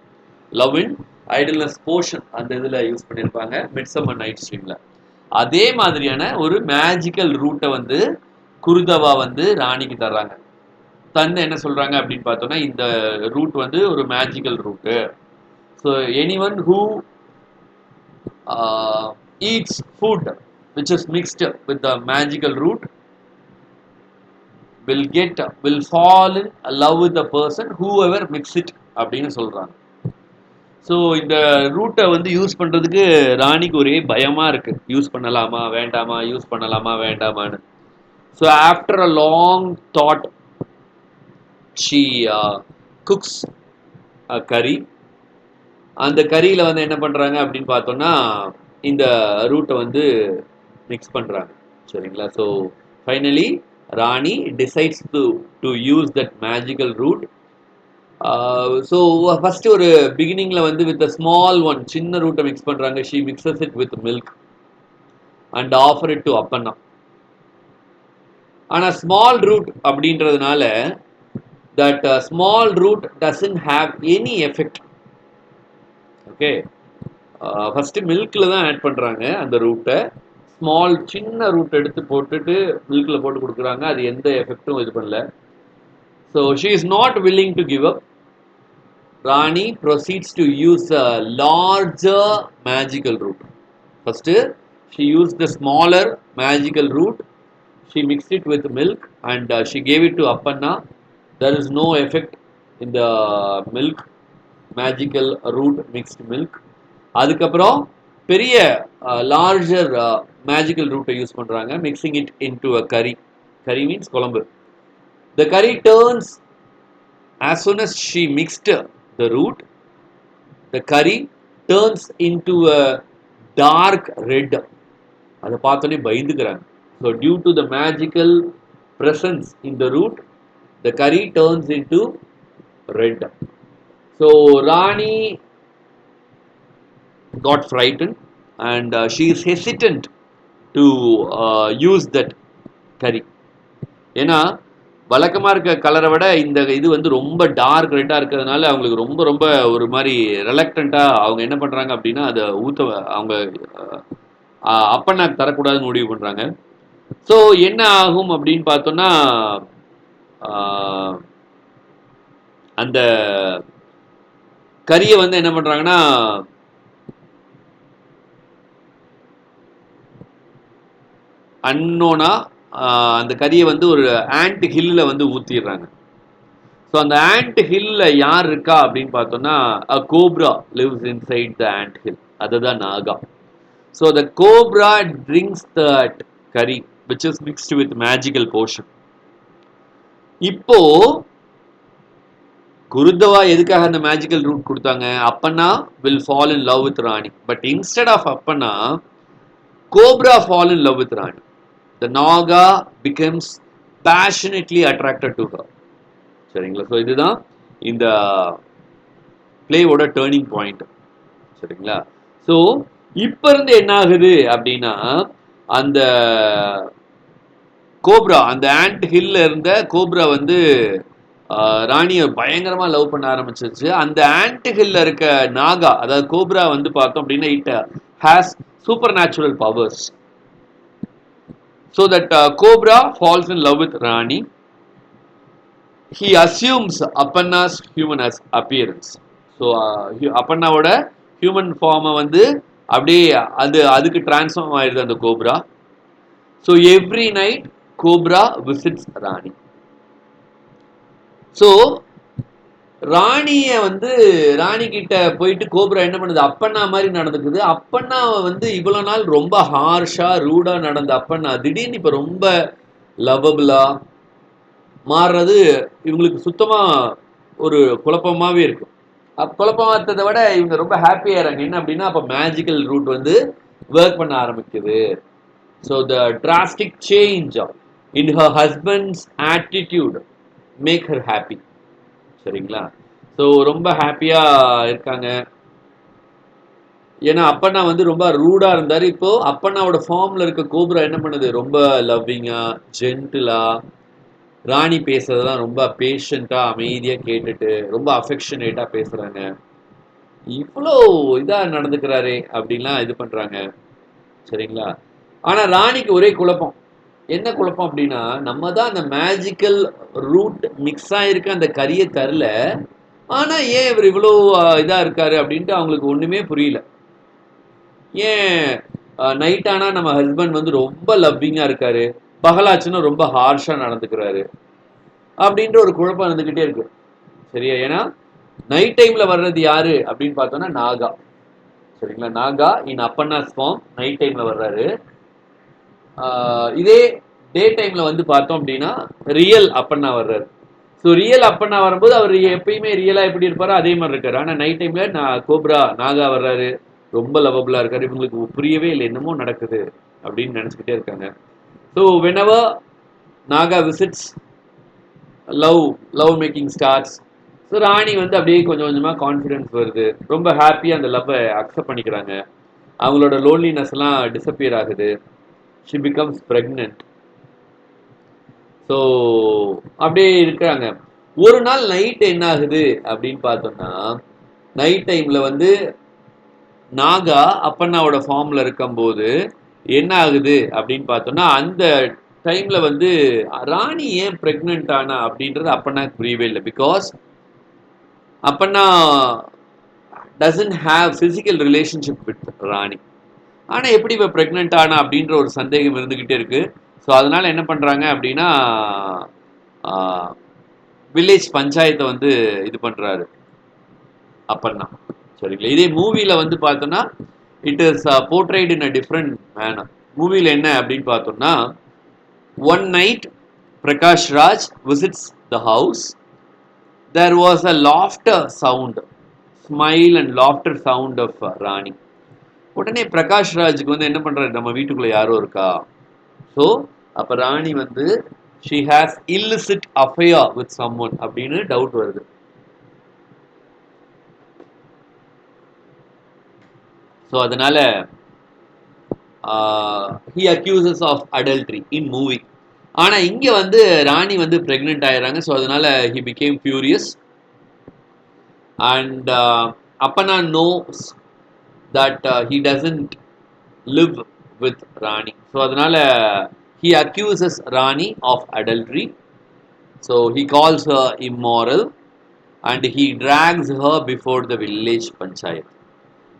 லவ் இன் ஐடில்னஸ் போர்ஷன் அந்த இதில் யூஸ் பண்ணியிருப்பாங்க மிட்சம்மர் நைட்ஸ் ட்ரீம்ல. அதே மாதிரியான ஒரு மேஜிக்கல் ரூட்டை வந்து குருதவா வந்து ராணிக்கு தர்றாங்க. தன்னு என்ன சொல்றாங்க அப்படின்னு பார்த்தோம்னா, இந்த ரூட் வந்து ஒரு magical root. So anyone who eats food which is mixed with the magical root will fall in love with the person whoever mix it அப்படின்னு சொல்றாங்க. ஸோ இந்த ரூட்டை வந்து யூஸ் பண்றதுக்கு ராணிக்கு ஒரே பயமா இருக்கு. யூஸ் பண்ணலாமா வேண்டாமா, யூஸ் பண்ணலாமா வேண்டாமான்னு. So after a long thought she cooks a curry. அந்த கறியில் வந்து என்ன பண்ணுறாங்க அப்படின்னு பார்த்தோன்னா, இந்த ரூட்டை வந்து மிக்ஸ் பண்ணுறாங்க. சரிங்களா? So finally Rani decides to use that magical root. So first ஒரு பிகினிங்கில் வந்து வித் அ ஸ்மால் ஒன் சின்ன ரூட்டை மிக்ஸ் பண்ணுறாங்க. She mixes it with milk and offer it to Appanna. ஆனால் ஸ்மால் ரூட் அப்படின்றதுனால that small root doesn't have any effect. Okay, first மில்கில் தான் ஆட் பண்ணுறாங்க அந்த ரூட்டை. ஸ்மால் சின்ன ரூட் எடுத்து போட்டுட்டு மில்கில் போட்டு கொடுக்குறாங்க. அது எந்த எஃபெக்டும் இது பண்ணல. So she is not willing to give up. Rani proceeds to use a larger magical root. First she use the smaller magical root. She mixed it with milk and she gave it to Appanna. There is no effect in the milk, magical root mixed milk. அதுக்கப்புறம் பெரிய larger magical ரூட்டை use பண்ணுறாங்க, mixing it into அ கறி. கறி means குழம்பு. The curry turns, as soon as she mixed the root, the curry turns into a dark red. அதை பார்த்தோன்னே பயந்துக்கிறாங்க. So due to the magical presence in the root, the curry turns into red. So Rani got frightened and she is hesitant to use that curry. ஏன்னா வழக்கமாக இருக்க கலரை விட இந்த இது வந்து ரொம்ப டார்க் ரெட்டாக இருக்கிறதுனால அவங்களுக்கு ரொம்ப ரொம்ப ஒரு மாதிரி ரெலக்டண்ட்டாக அவங்க என்ன பண்ணுறாங்க அப்படின்னா அதை அவங்க அப்பண்ணாக்கு தரக்கூடாதுன்னு முடிவு பண்றாங்க. ஸோ என்ன ஆகும் அப்படின்னு பார்த்தோம்னா ஆஹ், அந்த கரியை வந்து என்ன பண்றாங்கன்னா அன்னோனா அந்த கரியை வந்து ஒரு ஆண்ட் ஹில்ல வந்து ஊத்திடுறாங்க. ஸோ அந்த ஆண்ட் ஹில்ல யார் இருக்கா அப்படின்னு பார்த்தோம்னா cobra lives inside the and hill, அதுதான் Naga. So the cobra drinks that curry which is mixed with magical portion. இப்போ குருத்தவா எதுக்காக அந்த மேஜிக்கல் ரூட் கொடுத்தாங்க? Appanna will fall in love with Rani. But instead of Appanna cobra fall in love with Rani. The Naga becomes passionately attracted to her. சரிங்களா? So இதுதான் இந்த பிளேவோட turning point. சரிங்களா? So இப்ப இருந்து என்ன ஆகுது அப்படின்னா அந்த கோப்ரா, அந்த ஆண்ட் ஹில்ல இருந்த கோப்ரா வந்து ராணியை பயங்கரமா லவ் பண்ண ஆரம்பிச்சிருச்சு. அந்த ஆண்ட் ஹில்ல இருக்க நாகா, அதாவது கோப்ரா வந்து பார்த்தோம் அப்படின்னா it has super natural powers. So that cobra falls in love with Rani. He assumes Appanna's human appearance. So அப்பன்னாவோட ஹியூமன் ஃபார்மை வந்து அப்படியே அதுக்கு டிரான்ஸ்ஃபார்ம் ஆயிடுது அந்த cobra. So every night cobra visits Rani. So ராணிய வந்து ராணி கிட்ட போயிட்டு கோப்ரா என்ன பண்ணுது? அப்பண்ணா மாதிரி நடந்துக்குது. அப்பண்ணாவை வந்து இவ்வளவு நாள் ரொம்ப ஹார்ஷா ரூடா நடந்த அப்பண்ணா திடீர்னு இப்ப ரொம்ப லவபிளா மாறுறது இவங்களுக்கு சுத்தமா ஒரு குழப்பமாவே இருக்கு. குழப்பமாத்ததை விட இவங்க ரொம்ப ஹாப்பியாகிறாங்க. என்ன அப்படின்னா அப்ப மேஜிக்கல் ரூட் வந்து ஒர்க் பண்ண ஆரம்பிக்குது. So the drastic change in her husband's attitude make her happy. சரிங்களா? ஸோ ரொம்ப ஹாப்பியா இருக்காங்க. ஏன்னா அப்பண்ணா வந்து ரொம்ப ரூடா இருந்தாரு. இப்போ அப்பண்ணாவோட ஃபார்ம்ல இருக்க கோப்ரா என்ன பண்ணுது? ரொம்ப லவ்விங்கா ஜென்டிலா ராணி பேசுறதுதான் ரொம்ப பேஷண்டா அமைதியா கேட்டுட்டு ரொம்ப அஃபெக்ஷனேட்டா பேசுறாங்க. இவ்வளோ இதா நடந்துக்கிறாரே அப்படின்லாம் இது பண்றாங்க. சரிங்களா? ஆனா ராணிக்கு ஒரே குழப்பம். என்ன குழப்பம் அப்படின்னா நம்ம தான் அந்த மேஜிக்கல் ரூட் மிக்ஸ் ஆயிருக்க அந்த கரியை தரல, ஆனா ஏன் இவர் இவ்வளோ இதா இருக்காரு அப்படின்ட்டு அவங்களுக்கு ஒண்ணுமே புரியல. ஏன் நைட் ஆனா நம்ம ஹஸ்பண்ட் வந்து ரொம்ப லவ்விங்கா இருக்காரு, பகலாச்சுன்னா ரொம்ப ஹார்ஷா நடந்துக்கிறாரு அப்படின்ற ஒரு குழப்பம் இருந்துகிட்டே இருக்கு. சரியா? ஏன்னா நைட் டைம்ல வர்றது யாரு அப்படின்னு பார்த்தோம்னா நாகா. சரிங்களா? நாகா இன் அப்பன்னாஸ் ஃபார்ம் நைட் டைம்ல வர்றாரு. இதே டே டைம்ல வந்து பார்த்தோம் அப்படின்னா ரியல் அப்பண்ணா வர்றாரு. ஸோ ரியல் அப்பண்ணா வரும்போது அவர் எப்பயுமே ரியலா எப்படி இருப்பாரோ அதே மாதிரி இருக்காரு. ஆனா நைட் டைம்ல கோப்ரா நாகா வர்றாரு, ரொம்ப லவபிளா இருக்காரு. இவங்களுக்கு புரியவே இல்லை என்னமோ நடக்குது அப்படின்னு நினைச்சுக்கிட்டே இருக்காங்க. So whenever Naga visits love love making starts. So Rani வந்து அப்படியே கொஞ்சம் கொஞ்சமா கான்ஃபிடன்ஸ் வருது. ரொம்ப ஹாப்பியா அந்த லவ்வை அக்செப்ட் பண்ணிக்கிறாங்க. அவங்களோட லோன்லினஸ் எல்லாம் டிசப்பியர் ஆகுது. She becomes pregnant. ஸோ அப்படியே இருக்கிறாங்க. ஒரு நாள் நைட் என்ன ஆகுது அப்படின்னு பார்த்தோம்னா நைட் டைம்ல வந்து நாகா அப்பண்ணாவோட ஃபார்ம்ல இருக்கும்போது என்ன ஆகுது அப்படின்னு பார்த்தோம்னா அந்த டைம்ல வந்து ராணி ஏன் பிரெக்னென்ட் ஆனா அப்படின்றது அப்பண்ணாக்கு புரியவே இல்லை. Because Appanna doesn't have physical relationship with Rani. ஆனா எப்படி இப்போ பிரெக்னென்ட் ஆனா அப்படின்ற ஒரு சந்தேகம் இருந்துகிட்டே இருக்கு. ஸோ அதனால என்ன பண்றாங்க அப்படின்னா வில்லேஜ் பஞ்சாயத்தை வந்து இது பண்றாரு அப்பண்ணா. சரிங்களா? இதே மூவில வந்து பார்த்தோம்னா it is portrayed in a different manner. மூவில என்ன அப்படின்னு பார்த்தோம்னா one night Prakash Raj visits the house. There was a laughter sound, smile and laughter sound of Rani. உடனே பிரகாஷ் ராஜுக்கு வந்து என்ன பண்றாரு? நம்ம வீட்டுக்குள்ள யாரோ இருக்கா. ஸோ அப்ப ராணி வந்து she has illicit affair with someone அப்படின்னு டவுட் வருது. ஸோ அதனால he accuses of adultery in movie. ஆனா இங்க வந்து ராணி வந்து பிரெக்னென்ட் ஆயிடுறாங்க. ஸோ அதனால he became furious and அப்பனா knows that he doesn't live with Rani. So adanaala he accuses Rani of adultery. So he calls her immoral and he drags her before the village panchayat.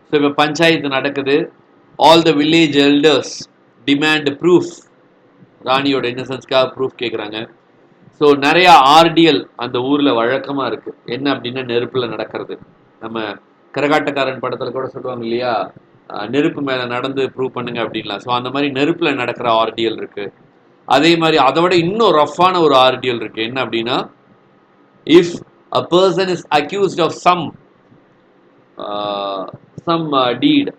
So இப்போ பஞ்சாயத்து நடக்குது. All the village elders demand proof. ராணியோட இன்னசென்ஸ்க்காக proof கேட்குறாங்க. So நிறையா ordeal அந்த ஊரில் வழக்கமாக இருக்குது. என்ன அப்படின்னா நெருப்பில் நடக்கிறது. நம்ம கரகாட்டக்காரன் படத்தில் கூட சொல்லுவாங்க இல்லையா, நெருப்பு மேலே நடந்து ப்ரூவ் பண்ணுங்க அப்படின்லாம். ஸோ அந்த மாதிரி நெருப்பில் நடக்கிற ஆர்டிஎல் இருக்குது. அதே மாதிரி அதை விட இன்னும் ரஃப்பான ஒரு ஆர்டிஎல் இருக்குது. என்ன அப்படின்னா, if a person is accused of some deed,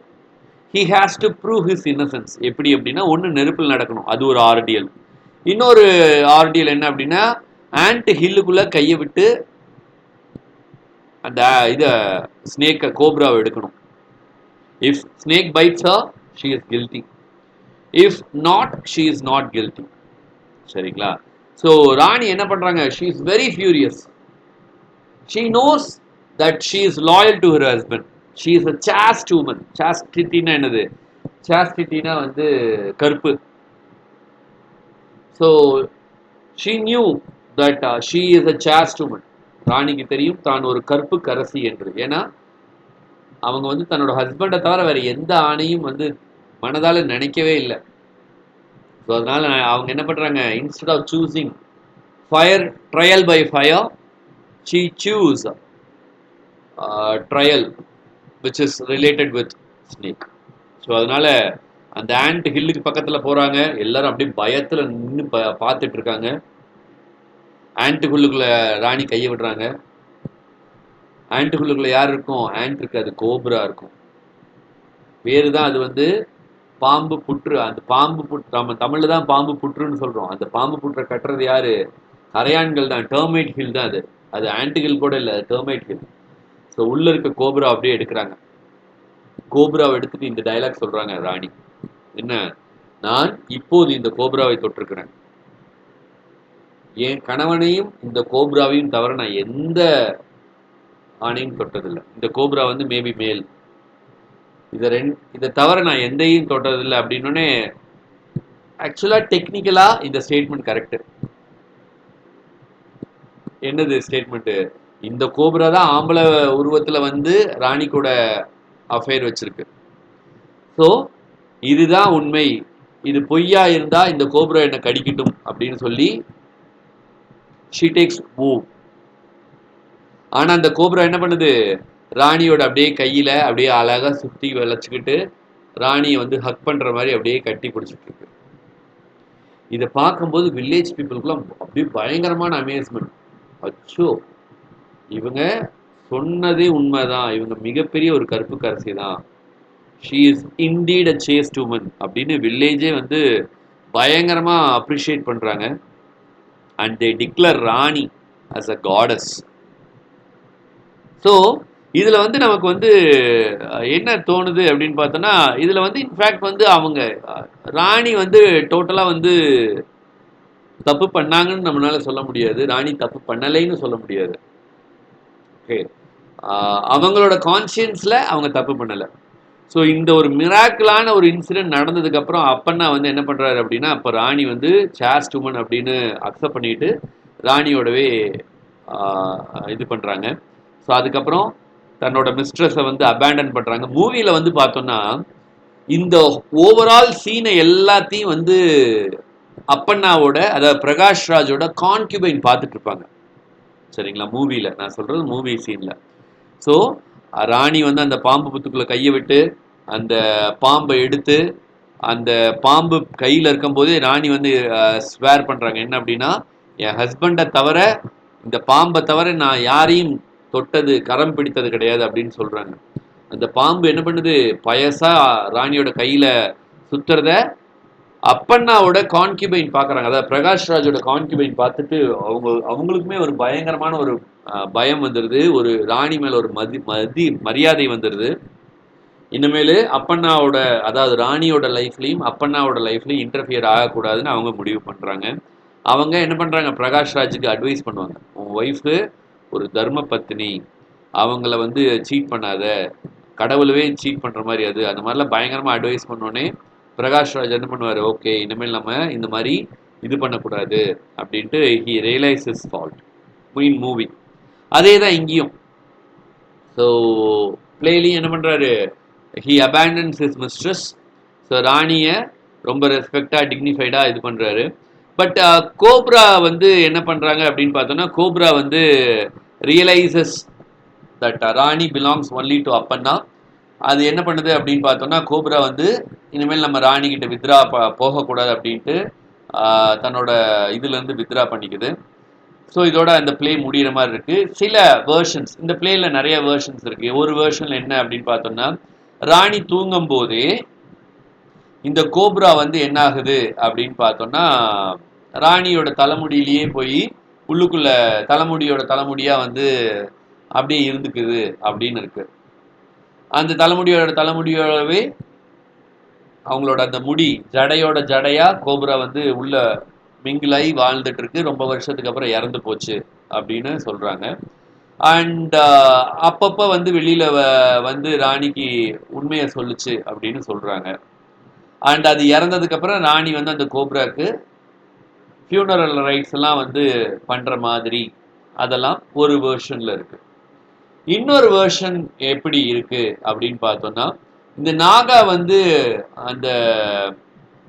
he has to prove his innocence. எப்படி அப்படின்னா, ஒன்று நெருப்பில் நடக்கணும், அது ஒரு ஆர்டிஎல். இன்னொரு ஆர்டிஎல் என்ன அப்படின்னா, ஆண்ட் ஹில்லுக்குள்ள கையை விட்டு அந்த இதை ஸ்னேக்கை கோப்ராவை எடுக்கணும். If snake bites her, she is guilty. If not, she is not guilty. சரிங்களா? ஸோ ராணி என்ன பண்றாங்க, she is very furious. She knows that she is loyal to her husband. She is a chaste woman. சாஸ்டிட்டினா என்னது? சாஸ்டிட்டினா வந்து கற்பு. So she knew that she is a chaste woman. ராணிக்கு தெரியும் தான் ஒரு கற்பு கரசி என்று. ஏன்னா அவங்க வந்து தன்னோட ஹஸ்பண்டை தவிர வேற எந்த ஆணையும் வந்து மனதால நினைக்கவே இல்லை. ஸோ அதனால அவங்க என்ன பண்றாங்க, instead of choosing fire trial by fire, she chose trial which is related with snake. So அதனால அந்த ஆண்ட் ஹில்லுக்கு பக்கத்தில் போறாங்க. எல்லாரும் அப்படியே பயத்தில் நின்று பார்த்துட்டு இருக்காங்க. ஆண்ட்டுக்குள்ளுக்குள்ள ராணி கையை விடுறாங்க. ஆண்ட்டுக்குள்ளுக்குள்ள யார் இருக்கும்? ஆண்ட் இருக்காது, கோப்ரா இருக்கும். பேரு தான் அது வந்து பாம்பு புற்று. அந்த பாம்பு புற்று நம்ம தமிழ்ல தான் பாம்பு புற்றுன்னு சொல்றோம். அந்த பாம்பு புற்றை கட்டுறது யாரு? கரையான்கள் தான். டெர்மைட் ஹில் தான் அது. அது ஆண்ட் ஹில் கூட இல்லை, டெர்மைட் ஹில். ஸோ உள்ள இருக்க கோப்ரா அப்படியே எடுக்கிறாங்க. கோப்ராவை எடுத்துட்டு இந்த டைலாக் சொல்றாங்க ராணி. என்ன? நான் இப்போது இந்த கோப்ராவை தொட்டிருக்கிறேன். என் கணவனையும் இந்த கோப்ராவையும் தவிர நான் எந்த ஆணையும் தொட்டதில்லை. இந்த கோப்ரா வந்து மேபி மேல். இதை தவிர நான் எந்தையும் தொட்டதில்லை அப்படின்னோடனே ஆக்சுவலாக டெக்னிக்கலாக இந்த ஸ்டேட்மெண்ட் கரெக்டு. என்னது ஸ்டேட்மெண்ட்டு? இந்த கோப்ரா தான் ஆம்பளை உருவத்தில் வந்து ராணி கூட அஃபேர் வச்சிருக்கு. ஸோ இதுதான் உண்மை. இது பொய்யா இருந்தா இந்த கோப்ரா என்னை கடிக்கட்டும் அப்படின்னு சொல்லி ஷீ டேக்ஸ் மூவ். ஆனா அந்த கோப்ரா என்ன பண்ணுது, ராணியோட அப்படியே கையில அப்படியே அழகா சுத்தி வளைச்சுக்கிட்டு ராணியை வந்து ஹக் பண்ற மாதிரி அப்படியே கட்டி பிடிச்சிட்டு இருக்கு. இதை பார்க்கும்போது வில்லேஜ் பீப்புளுக்குலாம் அப்படியே பயங்கரமான அமேஸ்மெண்ட். அச்சோ, இவங்க சொன்னதே உண்மைதான், இவங்க மிகப்பெரிய ஒரு கருப்பு கரசி தான், she is indeed a chaste woman அப்படின்னு வில்லேஜே வந்து பயங்கரமா அப்ரிஷியேட் பண்றாங்க. And they declare Rani as a goddess. So இதில் வந்து நமக்கு வந்து என்ன தோணுது அப்படின்னு பார்த்தோன்னா, இதில் வந்து இன்ஃபேக்ட் வந்து அவங்க ராணி வந்து டோட்டலாக வந்து தப்பு பண்ணாங்கன்னு நம்மளால சொல்ல முடியாது. ராணி தப்பு பண்ணலைன்னு சொல்ல முடியாது. ஓகே, அவங்களோட கான்சியன்ஸில் அவங்க தப்பு பண்ணலை. ஸோ இந்த ஒரு மிராக்கிளான ஒரு இன்சிடென்ட் நடந்ததுக்கப்புறம் அப்பண்ணா வந்து என்ன பண்ணுறாரு அப்படின்னா, அப்போ ராணி வந்து சாஸ்ட் உமன் அப்படின்னு அக்செப்ட் பண்ணிட்டு ராணியோடவே இது பண்ணுறாங்க. ஸோ அதுக்கப்புறம் தன்னோட மிஸ்ட்ரஸை வந்து அபேண்டன் பண்ணுறாங்க. மூவியில் வந்து பார்த்தோன்னா இந்த ஓவரால் சீனை எல்லாத்தையும் வந்து அப்பண்ணாவோட, அதாவது பிரகாஷ் ராஜோட கான்கியூபைன் பார்த்துட்டு இருப்பாங்க. சரிங்களா? மூவியில் நான் சொல்கிறது மூவி சீனில். ஸோ ராணி வந்து அந்த பாம்பு புத்துக்குள்ளே கையை விட்டு அந்த பாம்பை எடுத்து அந்த பாம்பு கையில் இருக்கும்போதே ராணி வந்து ஸ்வேர் பண்ணுறாங்க. என்ன அப்படின்னா, என் ஹஸ்பண்டை தவிர, இந்த பாம்பை தவிர நான் யாரையும் தொட்டது, கரம் பிடித்தது கிடையாது அப்படின்னு சொல்கிறாங்க. அந்த பாம்பு என்ன பண்ணுது, பயசா ராணியோட கையில் சுத்துறத அப்பண்ணாவோட கான்கியூபைன் பார்க்குறாங்க. அதாவது பிரகாஷ் ராஜோட கான்கியூபைன் பார்த்துட்டு அவங்களுக்குமே ஒரு பயங்கரமான ஒரு பயம் வந்துடுது. ஒரு ராணி மேலே ஒரு மரியாதை வந்துடுது. இனிமேல் அப்பண்ணாவோட, அதாவது ராணியோட லைஃப்லையும் அப்பண்ணாவோட லைஃப்லையும் இன்டர்ஃபியர் ஆகக்கூடாதுன்னு அவங்க முடிவு பண்ணுறாங்க. அவங்க என்ன பண்ணுறாங்க, பிரகாஷ் ராஜுக்கு அட்வைஸ் பண்ணுவாங்க. உன் ஒய்ஃபு ஒரு தர்ம பத்தினி, அவங்கள வந்து சீட் பண்ணாத, கடவுளவே சீட் பண்ணுற மாதிரி அது, அந்த மாதிரிலாம் பயங்கரமாக அட்வைஸ் பண்ணோன்னே பிரகாஷ் ராஜ் என்ன பண்ணுவார், ஓகே இனிமேல் நம்ம இந்த மாதிரி இது பண்ணக்கூடாது அப்படின்ட்டு he realise his fault in movie. அதே தான் இங்கேயும். ஸோ பிளேலையும் என்ன பண்ணுறாரு, he abundance his mistress. So ராணியை ரொம்ப ரெஸ்பெக்டாக டிக்னிஃபைடாக இது பண்ணுறாரு. பட் கோப்ரா வந்து என்ன பண்ணுறாங்க அப்படின்னு பார்த்தோன்னா, கோப்ரா வந்து realises that Rani belongs only to அப்பன்னா. அது என்ன பண்ணுது அப்படின்னு பார்த்தோன்னா, கோப்ரா வந்து இனிமேல் நம்ம ராணி கிட்ட வித்ரா போகக்கூடாது அப்படின்ட்டு தன்னோட இதுலேருந்து வித்ரா பண்ணிக்குது. ஸோ இதோட அந்த பிளே முடிகிற மாதிரி இருக்குது. சில வேர்ஷன்ஸ், இந்த பிளேயில் நிறைய வேர்ஷன்ஸ் இருக்குது. ஒரு வேர்ஷன் என்ன அப்படின்னு பார்த்தோம்னா, ராணி தூங்கும் போதே இந்த கோப்ரா வந்து என்ன ஆகுது அப்படின்னு பார்த்தோம்னா, ராணியோட தலைமுடியிலேயே போய் உள்ளுக்குள்ள தலைமுடியோட தலைமுடியாக வந்து அப்படியே இருந்துக்குது அப்படின்னு இருக்கு. அந்த தலைமுடியோடவே அவங்களோட அந்த முடி ஜடையோட ஜடையா கோப்ரா வந்து உள்ள மிங்கிலாகி வாழ்ந்துட்டு இருக்கு. ரொம்ப வருஷத்துக்கு அப்புறம் இறந்து போச்சு அப்படின்னு சொல்றாங்க. அண்ட் அப்பப்போ வந்து வெளியில வந்து ராணிக்கு உண்மையை சொல்லுச்சு அப்படின்னு சொல்றாங்க. அண்ட் அது இறந்ததுக்கு அப்புறம் ராணி வந்து அந்த கோப்ராக்கு ஃபியூனரல் ரைட்ஸ் எல்லாம் வந்து பண்ற மாதிரி அதெல்லாம் ஒரு வேர்ஷன்ல இருக்கு. இன்னொரு வேர்ஷன் எப்படி இருக்கு அப்படின்னு பார்த்தோம்னா, இந்த நாகா வந்து அந்த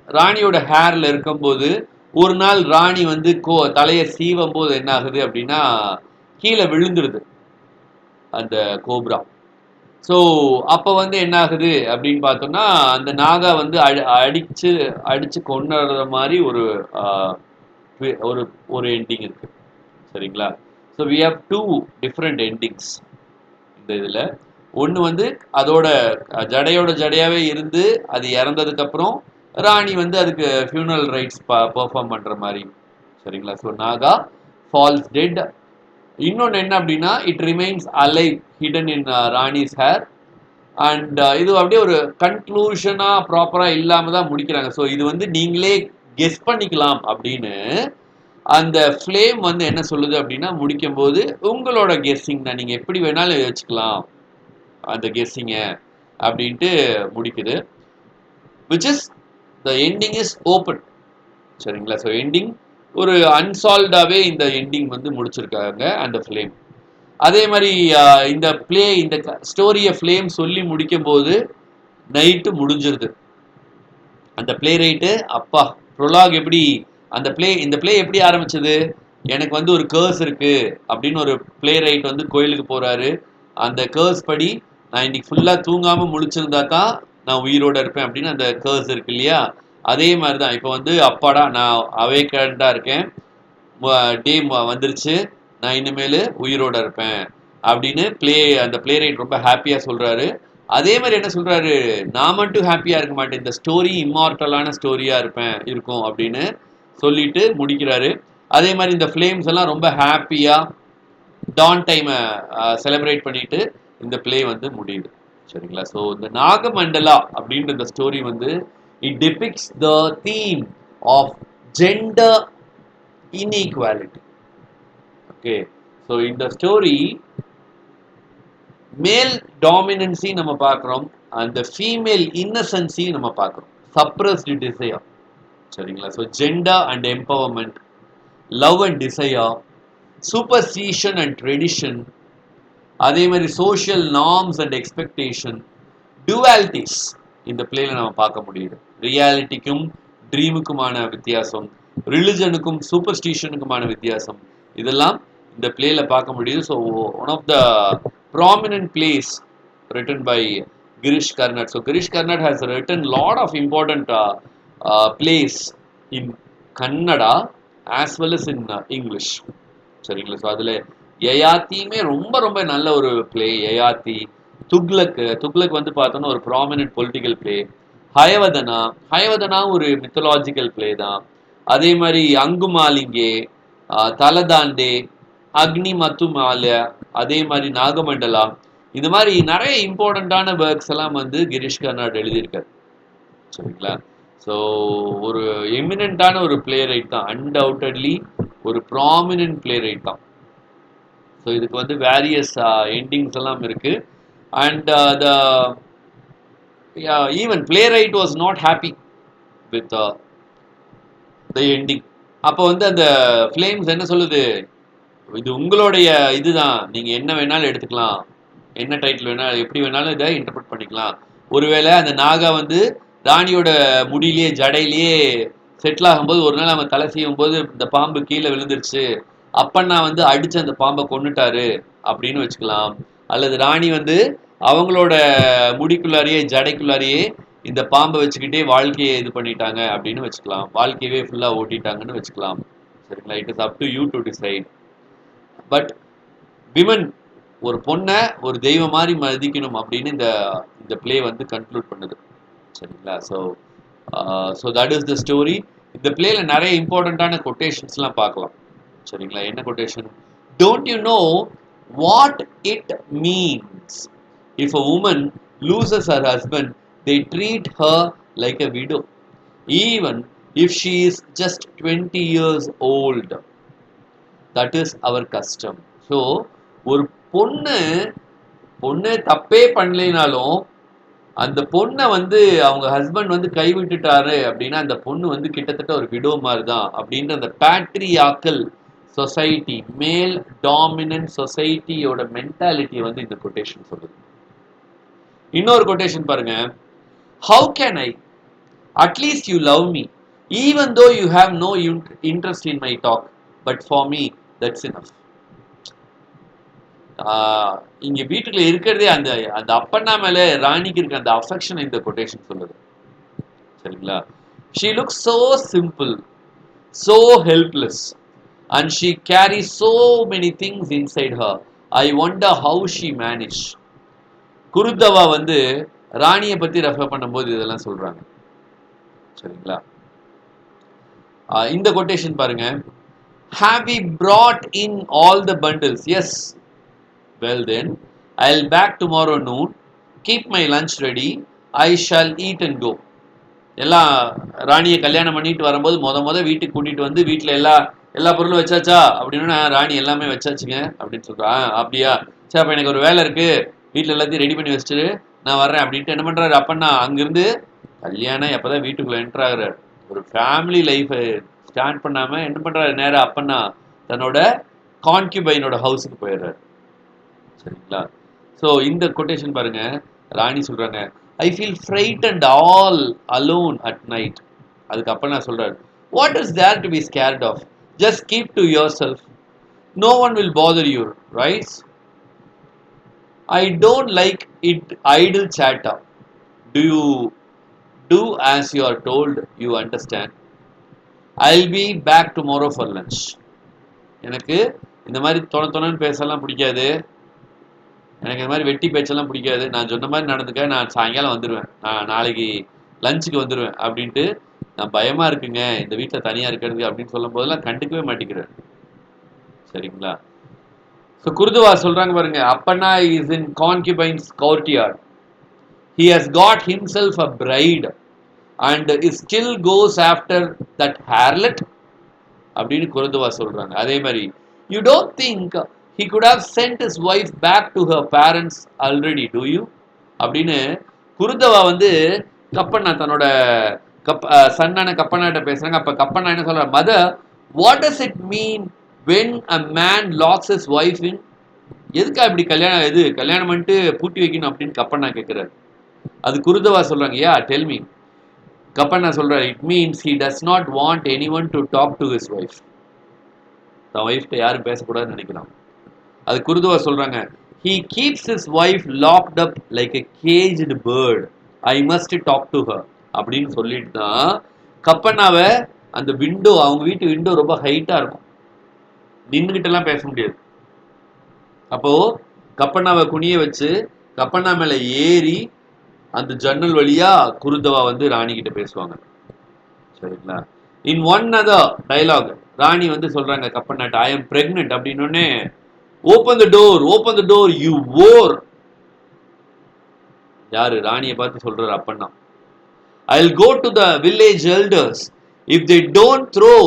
ராணியோட ஹேர்ல இருக்கும்போது ஒரு நாள் ராணி வந்து தலையை சீவும் போது என்ன ஆகுது அப்படின்னா, கீழே விழுந்துருது அந்த கோப்ரா. ஸோ அப்போ வந்து என்ன ஆகுது அப்படின்னு பார்த்தோம்னா, அந்த நாகா வந்து அடிச்சு கொண்டுற மாதிரி ஒரு ஒரு ஒரு எண்டிங் இருக்கு. சரிங்களா? So we have 2 different endings இந்த இதில். ஒன்று வந்து அதோட ஜடையாவே இருந்து அது இறந்ததுக்கு அப்புறம் ராணி வந்து அதுக்கு ஃபியூனரல் ரைட்ஸ் பெர்ஃபார்ம் பண்ற மாதிரி. சரிங்களா? So Naga falls dead. இன்னொன்று என்ன அப்படின்னா, it remains alive hidden in Rani's hair. அண்ட் இது அப்படியே ஒரு கன்க்ளூஷனா ப்ராப்பரா இல்லாம தான் முடிக்கிறாங்க. ஸோ இது வந்து நீங்களே கெஸ் பண்ணிக்கலாம் அப்படின்னு அந்த ஃப்ளேம் வந்து என்ன சொல்லுது அப்படின்னா, முடிக்கும் போது உங்களோட கெஸ்ஸிங் தான், நீங்க எப்படி வேணாலும் வச்சுக்கலாம் அந்த கெஸ்ஸிங்க அப்படின்ட்டு முடிக்குது. Which is the ending is open. சரிங்களா? ஸோ எண்டிங் ஒரு அன்சால்வ்டாவே இந்த எண்டிங் வந்து முடிச்சிருக்காங்க அந்த ஃப்ளேம். அதே மாதிரி இந்த இந்த ஸ்டோரியை ஃப்ளேம் சொல்லி முடிக்கும் போது நைட்டு முடிஞ்சிருது. அந்த பிளே ரைட்டு அப்பா ப்ரொலாக் எப்படி இந்த பிளே எப்படி ஆரம்பிச்சது, எனக்கு வந்து ஒரு கேர்ஸ் இருக்கு அப்படின்னு ஒரு பிளே ரைட் வந்து கோயிலுக்கு போறாரு. அந்த கேர்ஸ் படி நான் இன்னைக்கு ஃபுல்லா தூங்காம முழிச்சிருந்தா தான் நான் உயிரோட இருப்பேன் அப்படின்னு அந்த கேர்ஸ் இருக்கு இல்லையா. அதே மாதிரி தான் இப்போ வந்து அப்பாடா நான் அவேக்கண்டா இருக்கேன், டே வந்துருச்சு, நான் இனிமேல் உயிரோட இருப்பேன் அப்படின்னு அந்த பிளே ரைட் ரொம்ப ஹாப்பியா சொல்றாரு. அதே மாதிரி என்ன சொல்றாரு, நான் மட்டும் ஹாப்பியா இருக்க மாட்டேன், இந்த ஸ்டோரி இம்மார்டலான ஸ்டோரியா இருக்கும் அப்படின்னு சொல்லிட்டு முடிக்கிறாரு. அதே மாதிரி இந்த ஃப்ளேம்ஸ் எல்லாம் ரொம்ப ஹாப்பியா டான் டைமை செலிப்ரேட் பண்ணிட்டு இந்த பிளே வந்து முடியுது. சரிங்களா? ஸோ இந்த நாகமண்டலா அப்படின்ற இந்த ஸ்டோரி வந்து it depicts the theme of gender inequality. Okay, so இந்த ஸ்டோரி மேல் டாமினன்சி நம்ம பார்க்குறோம், அந்த ஃபீமேல் இன்னசென்சி நம்ம பார்க்குறோம், சப்ரஸ்டு டிசையர். சரிங்களா? So gender and empowerment, love and desire, superstition and tradition, அதே மாதிரி social norms and expectation, dualities இந்த பிளேல நம்ம பார்க்க முடியுது. ரியாலிட்டிக்கும் ட்ரீமுக்குமான வித்தியாசம், ரிலிஜனுக்கும் சூப்பர்ஸ்டிஷனுக்குமான வித்தியாசம், இதெல்லாம் இந்த பிளேல பார்க்க முடியுது. So one of the prominent plays written by Girish Karnad. So Girish Karnad has written lot of important plays in Kannada as well as in English. சரிங்களா? ஸோ அதில் யயாத்தியுமே ரொம்ப ரொம்ப நல்ல ஒரு பிளே. யயாத்தி, துக்ளக் வந்து பார்த்தோன்னா ஒரு ப்ராமினன்ட் பொலிட்டிக்கல் பிளே. ஹயவதனா ஒரு மித்தலாஜிக்கல் பிளே தான். அதே மாதிரி அங்குமாலிங்கே, தலதாண்டே, அக்னி மத்து மால, அதே மாதிரி நாகமண்டலா, இது மாதிரி நிறைய இம்பார்ட்டண்ட்டான ஒர்க்ஸ் எல்லாம் வந்து கிரீஷ் கர்னாட் எழுதியிருக்காரு. சரிங்களா? ஸோ ஒரு எமினண்டான ஒரு பிளே ரைட் தான், அன்டவுட்டட்லி ஒரு ப்ராமினன்ட் பிளே ரைட் தான். ஸோ இதுக்கு வந்து வேரியஸ் எண்டிங்ஸ் எல்லாம் இருக்கு. And the even play right was not happy. With the ending. அப்போ வந்து அந்த ஃப்ளேம்ஸ் என்ன சொல்லுது, இது உங்களுடைய இதுதான், நீங்க என்ன வேணாலும் எடுத்துக்கலாம், என்ன டைட்டில் வேணாலும் எப்படி வேணாலும் இதை இன்டர்பிரட் பண்ணிக்கலாம். ஒருவேளை அந்த நாகா வந்து ராணியோட முடியிலேயே ஜடையிலேயே செட்டில் ஆகும்போது ஒரு நாள் அவன் தலை செய்யும் போது இந்த பாம்பு கீழே விழுந்துருச்சு, அப்பன்னா வந்து அடிச்சு அந்த பாம்பை கொன்னுட்டாரு அப்படின்னு வச்சுக்கலாம். அல்லது ராணி வந்து அவங்களோட முடிக்குள்ளாரியே ஜடைக்குள்ளாரியே இந்த பாம்பை வச்சுக்கிட்டே வாழ்க்கையை இது பண்ணிட்டாங்க அப்படின்னு வச்சுக்கலாம். வாழ்க்கையவே ஃபுல்லா ஓட்டிட்டாங்கன்னு வச்சுக்கலாம். சரிங்களா? It is up to you to decide. But women ஒரு பொண்ணை ஒரு தெய்வம் மாதிரி மதிக்கணும் அப்படின்னு இந்த இந்த பிளே வந்து கன்க்ளூட் பண்ணுது. சரிங்களா? So that is the story. இந்த பிளேல நிறைய இம்பார்ட்டண்ட்டான கொட்டேஷன்ஸ்லாம் பார்க்கலாம். சரிங்களா? என்ன quotation? Don't you know what it means if a woman loses her husband, they treat her like a widow, even if she is just 20 years old. That is our custom. So ஒரு பொண்ணு பொண்ணு தப்பே பண்ணலைனாலும் அந்த பொண்ணை வந்து அவங்க husband வந்து கைவிட்டுட்டாரு அப்படின்னா அந்த பொண்ணு வந்து கிட்டத்தட்ட ஒரு விடோ மாதிரி தான் அப்படின்ற அந்த பேட்ரியாக்கல் சொசைட்டி, மேல் டாமினன்ட் சொசைட்டியோட மென்டாலிட்டியை வந்து இந்த கொட்டேஷன் சொல்லுது. இன்னொரு கொட்டேஷன் பாருங்க. How can I at least you love me even though you have no interest in my talk but for me that's enough. இங்க வீட்டுக்குள்ள இருக்கிறதே அந்த அந்த அப்பண்ணா மேல ராணிக்கு இருக்க அந்த அஃபெக்ஷன் இந்த கொட்டேஷன் சொல்லுது. சரிங்களா? she looks so simple, so helpless, and she carries so many things inside her. I wonder how she managed. குருத்தவா வந்து ராணியை பத்தி ரெஃபர் பண்ணும்போது இதெல்லாம் சொல்றாங்க. சரிங்களா? இந்த கொட்டேஷன் பாருங்க. have we brought in all the bundles? Yes. Well then, I'll back tomorrow noon. Keep my lunch ready. I shall eat and go. எல்லாம் ராணியை கல்யாணம் பண்ணிட்டு வரும்போது முத வீட்டுக்கு கூட்டிட்டு வந்து வீட்டில் எல்லா பொருளும் வச்சாச்சா அப்படின்னு ராணி எல்லாமே வச்சாச்சுங்க அப்படின்னு சொல்றான். அப்படியா, சரி அப்போ எனக்கு ஒரு வேலை இருக்கு, வீட்டில் எல்லாத்தையும் ரெடி பண்ணி வச்சுட்டு நான் வர்றேன் அப்படின்ட்டு என்ன பண்றாரு அப்பன்னா அங்கிருந்து கல்யாணம் எப்பதான் வீட்டுக்குள்ள என்டர் ஆகுறாரு. ஒரு ஃபேமிலி லைஃபை ஸ்டார்ட் பண்ணாம என்ன பண்றாரு, நேரம் அப்பன்னா தன்னோட கான்கியூபைனோட ஹவுஸுக்கு போயிடுறாரு. சரிங்களா? ஸோ இந்த கொட்டேஷன் பாருங்க. ராணி சொல்றாங்க, I feel frightened all alone at night. அதுக்கப்புறம் நான் சொல்றாரு, what is there to be scared of, just keep to yourself, no one will bother you, right? I don't like it idle chatter. Do you do as you are told, you understand. I will be back tomorrow for lunch. எனக்கு இந்த மாதிரி தொணன்னு பேசலாம் பிடிக்காது, எனக்கு இந்த மாதிரி வெட்டி பேச்செல்லாம் பிடிக்காது, நான் சொன்ன மாதிரி நடந்துக்க, நான் சாயங்காலம் வந்துடுவேன், நான் நாளைக்கு லஞ்சுக்கு வந்துடுவேன் அப்படின்ட்டு, நான் பயமா இருக்குங்க இந்த வீட்டில் தனியா இருக்கிறது அப்படின்னு சொல்லும் போதெல்லாம் கண்டுக்கவே மாட்டேங்கிறேன். சரிங்களா? ஸோ குருதுவா சொல்றாங்க பாருங்க, Appanna is in concubines courtyard. He has got himself a bride and is still goes after that harlot அப்படின்னு குருதுவா சொல்றாங்க. அதே மாதிரி, you don't think he could have sent his wife back to her parents already, do you? அப்படின்னு குருதவா வந்து கப்பண்ணா தன்னோட சன்னான கப்பண்ணாட்ட பேசுறாங்க. அப்ப கப்பண்ணா என்ன சொல்ற, mother what does it mean when a man locks his wife in? எதுக்கா இப்படி கல்யாணம் பண்ணிட்டு பூட்டி வைக்கணும் அப்படின்னு கப்பண்ணா கேட்கிறாரு. அது குருதவா சொல்றாங்க, யா டெல் மீ. கப்பண்ணா சொல்றாரு, it means he does not want anyone to talk to his wife. தன் ஒய்ஃப்ட்ட யாரும் பேசக்கூடாதுன்னு நினைக்கலாம். அது குருதுவா சொல்றாங்க, he keeps his wife locked up like a caged bird, I must talk to her அப்படின்னு சொல்லிட்டு தான் கப்பண்ணாவை அந்த விண்டோ, அவங்க வீட்டு விண்டோ ரொம்ப ஹைட்டா இருக்கும், நின்றுகிட்ட எல்லாம் பேச முடியாது. அப்போ கப்பண்ணாவை குனிய வச்சு கப்பண்ணா மேல ஏறி அந்த ஜன்னல் வழியா குருதவா வந்து ராணி கிட்ட பேசுவாங்க. சரிங்களா? இன் ஒன் அதர் டைலாக் ராணி வந்து சொல்றாங்க கப்பண்ணாட்ட, ஐ எம் பிரெக்னன்ட் அப்படின்னு, ஓப்பன் த டோர் யூ ஓர். யாரு? ராணியை பார்த்து சொல்றாரு அப்பண்ணா. I'll go to the village elders. If they don't throw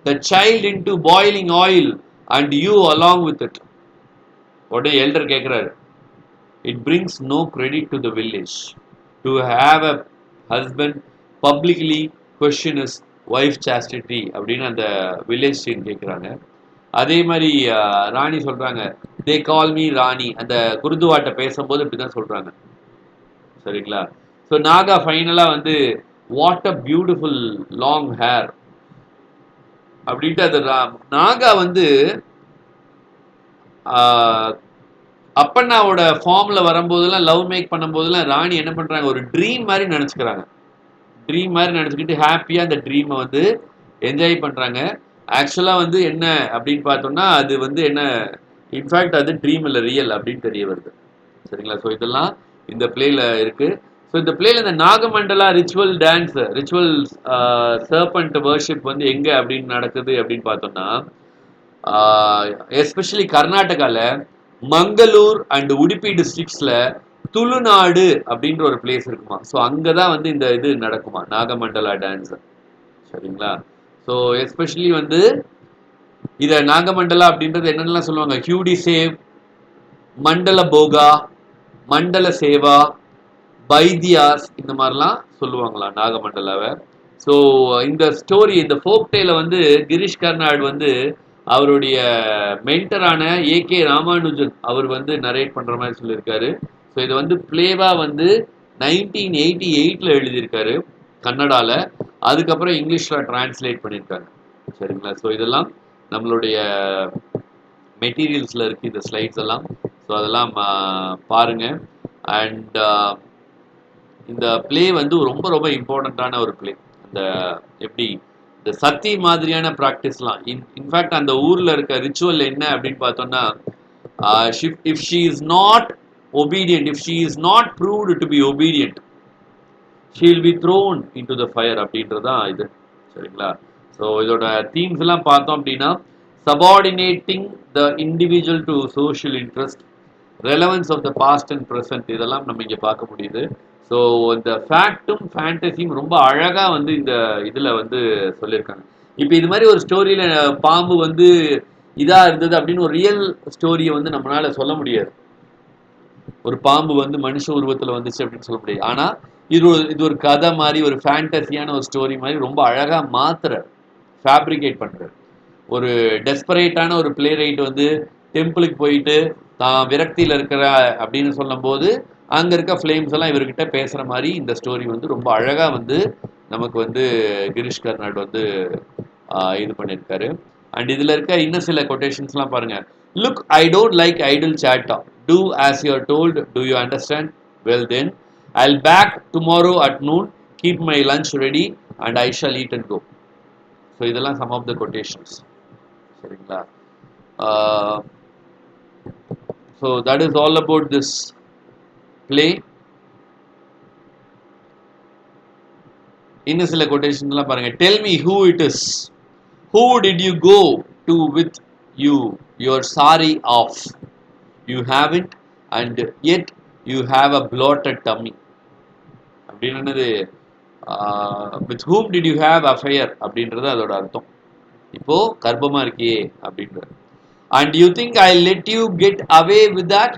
the child into boiling oil and you along with it. உடனே elder கேட்கிறாரு, it brings no credit to the village to have a husband publicly question his wife chastity அப்படின்னு அந்த village scene கேட்குறாங்க. அதே மாதிரி ராணி சொல்றாங்க, தே call me ராணி, அந்த குருதுவாட்ட பேசும்போது இப்படிதான் சொல்றாங்க. சரிங்களா? ஸோ நாகா ஃபைனலா வந்து what a beautiful long hair அப்படின்ட்டு அது நாகா வந்து அப்பண்ணாவோட ஃபார்ம்ல வரும்போதெல்லாம் லவ் மேக் பண்ணும்போதெல்லாம் ராணி என்ன பண்றாங்க, ஒரு ட்ரீம் மாதிரி நினைச்சுக்கிறாங்க. ட்ரீம் மாதிரி நினச்சிக்கிட்டு ஹாப்பியாக அந்த ட்ரீமை வந்து என்ஜாய் பண்ணுறாங்க. ஆக்சுவலாக வந்து என்ன அப்படின்னு பார்த்தோம்னா அது வந்து என்ன, இன்ஃபேக்ட் அது ட்ரீம் இல்லை ரியல் அப்படின்னு தெரிய வருது. சரிங்களா? ஸோ இதெல்லாம் இந்த பிளேல இருக்குது. ஸோ இந்த பிளேல இந்த Nagamandala ritual dance, ritual serpent worship வந்து எங்கே அப்படின்னு நடக்குது அப்படின்னு பார்த்தோம்னா, எஸ்பெஷலி கர்நாடகாவில் மங்களூர் அண்ட் உடுப்பி டிஸ்ட்ரிக்ட்ஸில் துளுநாடு அப்படின்ற ஒரு பிளேஸ் இருக்குமா. ஸோ அங்கே தான் வந்து இந்த இது நடக்குமா, நாகமண்டலா டான்ஸ். சரிங்களா? ஸோ எஸ்பெஷலி வந்து இதை நாகமண்டலா அப்படின்றது என்னென்னலாம் சொல்லுவாங்க, ஹியூடி சேவ், மண்டல போகா, மண்டல சேவா, பைதியாஸ், இந்த மாதிரிலாம் சொல்லுவாங்களா நாகமண்டலாவை. ஸோ இந்த ஸ்டோரி, இந்த ஃபோக் டேல வந்து கிரீஷ் கர்னாட் வந்து அவருடைய மென்டரான ஏகே ராமானுஜன் அவர் வந்து நரேட் பண்ற மாதிரி சொல்லியிருக்காரு. ஸோ இது வந்து பிளேவா வந்து 1988 எழுதியிருக்காரு கன்னடால. அதுக்கப்புறம் இங்கிலீஷ்ல டிரான்ஸ்லேட் பண்ணியிருக்காங்க. சரிங்களா? ஸோ இதெல்லாம் நம்மளுடைய மெட்டீரியல்ஸ்ல இருக்கு இந்த ஸ்லைட்ஸ் எல்லாம். ஸோ அதெல்லாம் பாருங்க. அண்ட் இந்த பிளே வந்து ரொம்ப ரொம்ப இம்பார்ட்டண்ட்டான ஒரு பிளே. அந்த எப்படி இந்த சத்தி மாதிரியான ப்ராக்டிஸ்லாம், இன்ஃபேக்ட் அந்த ஊரில் இருக்க ரிச்சுவல் என்ன அப்படின்னு பார்த்தோம்னா, if she is not obedient, if she is not proved to be obedient, she will be thrown into the fire அப்படின்றதான் இது. சரிங்களா? ஸோ இதோட தீம்ஸ் எல்லாம் பார்த்தோம் அப்படின்னா, subordinating the individual to social interest, relevance of the past and present, இதெல்லாம் நம்ம இங்கே பார்க்க முடியுது. ஸோ இந்த ஃபேக்டும் ஃபேண்டசியும் ரொம்ப அழகாக வந்து இந்த இதில் வந்து சொல்லியிருக்காங்க. இப்போ இது மாதிரி ஒரு ஸ்டோரியில் பாம்பு வந்து இதாக இருந்தது அப்படின்னு ஒரு ரியல் ஸ்டோரியை வந்து நம்மளால சொல்ல முடியாது. ஒரு பாம்பு வந்து மனுஷ உருவத்தில் வந்துச்சு அப்படின்னு சொல்ல முடியாது. ஆனால் இது ஒரு கதை மாதிரி, ஒரு ஃபேண்டசியான ஒரு ஸ்டோரி மாதிரி ரொம்ப அழகாக மாத்துறார், ஃபேப்ரிகேட் பண்ணுறார். ஒரு டெஸ்பரேட்டான ஒரு பிளே ரைட் வந்து டெம்பிளுக்கு போயிட்டு தான் விரக்தியில் இருக்கிற அப்படின்னு சொல்லும்போது அங்கே இருக்க ஃப்ளேம்ஸ் எல்லாம் இவர்கிட்ட பேசுகிற மாதிரி இந்த ஸ்டோரி வந்து ரொம்ப அழகாக வந்து நமக்கு வந்து கிரீஷ் கர்னாட் வந்து இது பண்ணியிருக்காரு. அண்ட் இதில் இருக்க இன்னும் சில கொட்டேஷன்ஸ்லாம் பாருங்கள். Look, I don't like idle chatter, do as you are told, do you understand? Well then, I'll back tomorrow at noon, keep my lunch ready and I shall eat and go. So இதெல்லாம் some of the quotations. சரிங்களா? So that is all about this play. இன்னும் சில quotationsலாம் பாருங்க. Tell me who it is. Who did you go to with you your sari off? You haven't, and yet you have a bloated tummy. அப்படின்றது with whom did you have affair அப்படின்றது அதோட அர்த்தம். இப்போ கர்ப்பமா இருக்கியே அப்படின்றது. And you think I'll let you get away with that?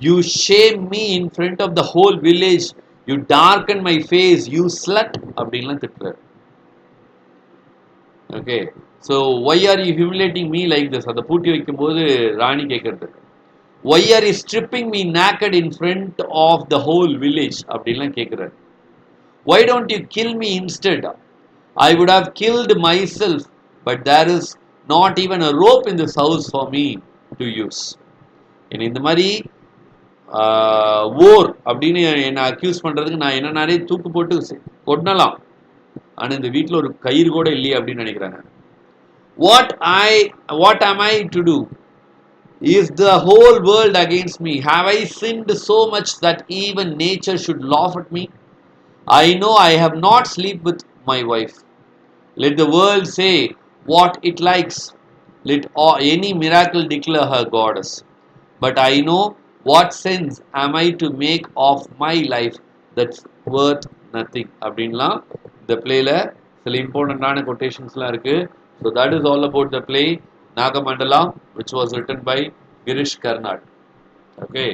You shame me in front of the whole village. You darken my face, you slut அப்படின்லாம் திட்டுறாரு. Okay, so why are you humiliating me like this? அதை பூட்டி வைக்கும் போது ராணி கேட்கறது, why are you stripping me naked in front of the whole village அப்படின்லாம் கேட்குறாரு. Why don't you kill me instead? I would have killed myself, but there is not even a rope in this house for me to use. இந்த மாதிரி ஓர் அப்படின்னு என்னை accuse பண்ணுறதுக்கு நான் என்ன நிறைய தூக்கு போட்டு கொண்டலாம், ஆனால் இந்த வீட்டில் ஒரு கயிறு கூட இல்லையே அப்படின்னு நினைக்கிறாங்க. What am I to do? Is the whole world against me? Have I sinned so much that even nature should laugh at me? I know I have not slept with my wife. Let the world say what it likes. Let any miracle declare her goddess. But I know what sense am I to make of my life that's worth nothing. அப்படின்லாம் இந்த பிளேல சில இம்பார்ட்டண்டான கொட்டேஷன்ஸ்லாம் இருக்கு. So that is all about the play Nagamandala, which was written by Girish Karnad. Okay.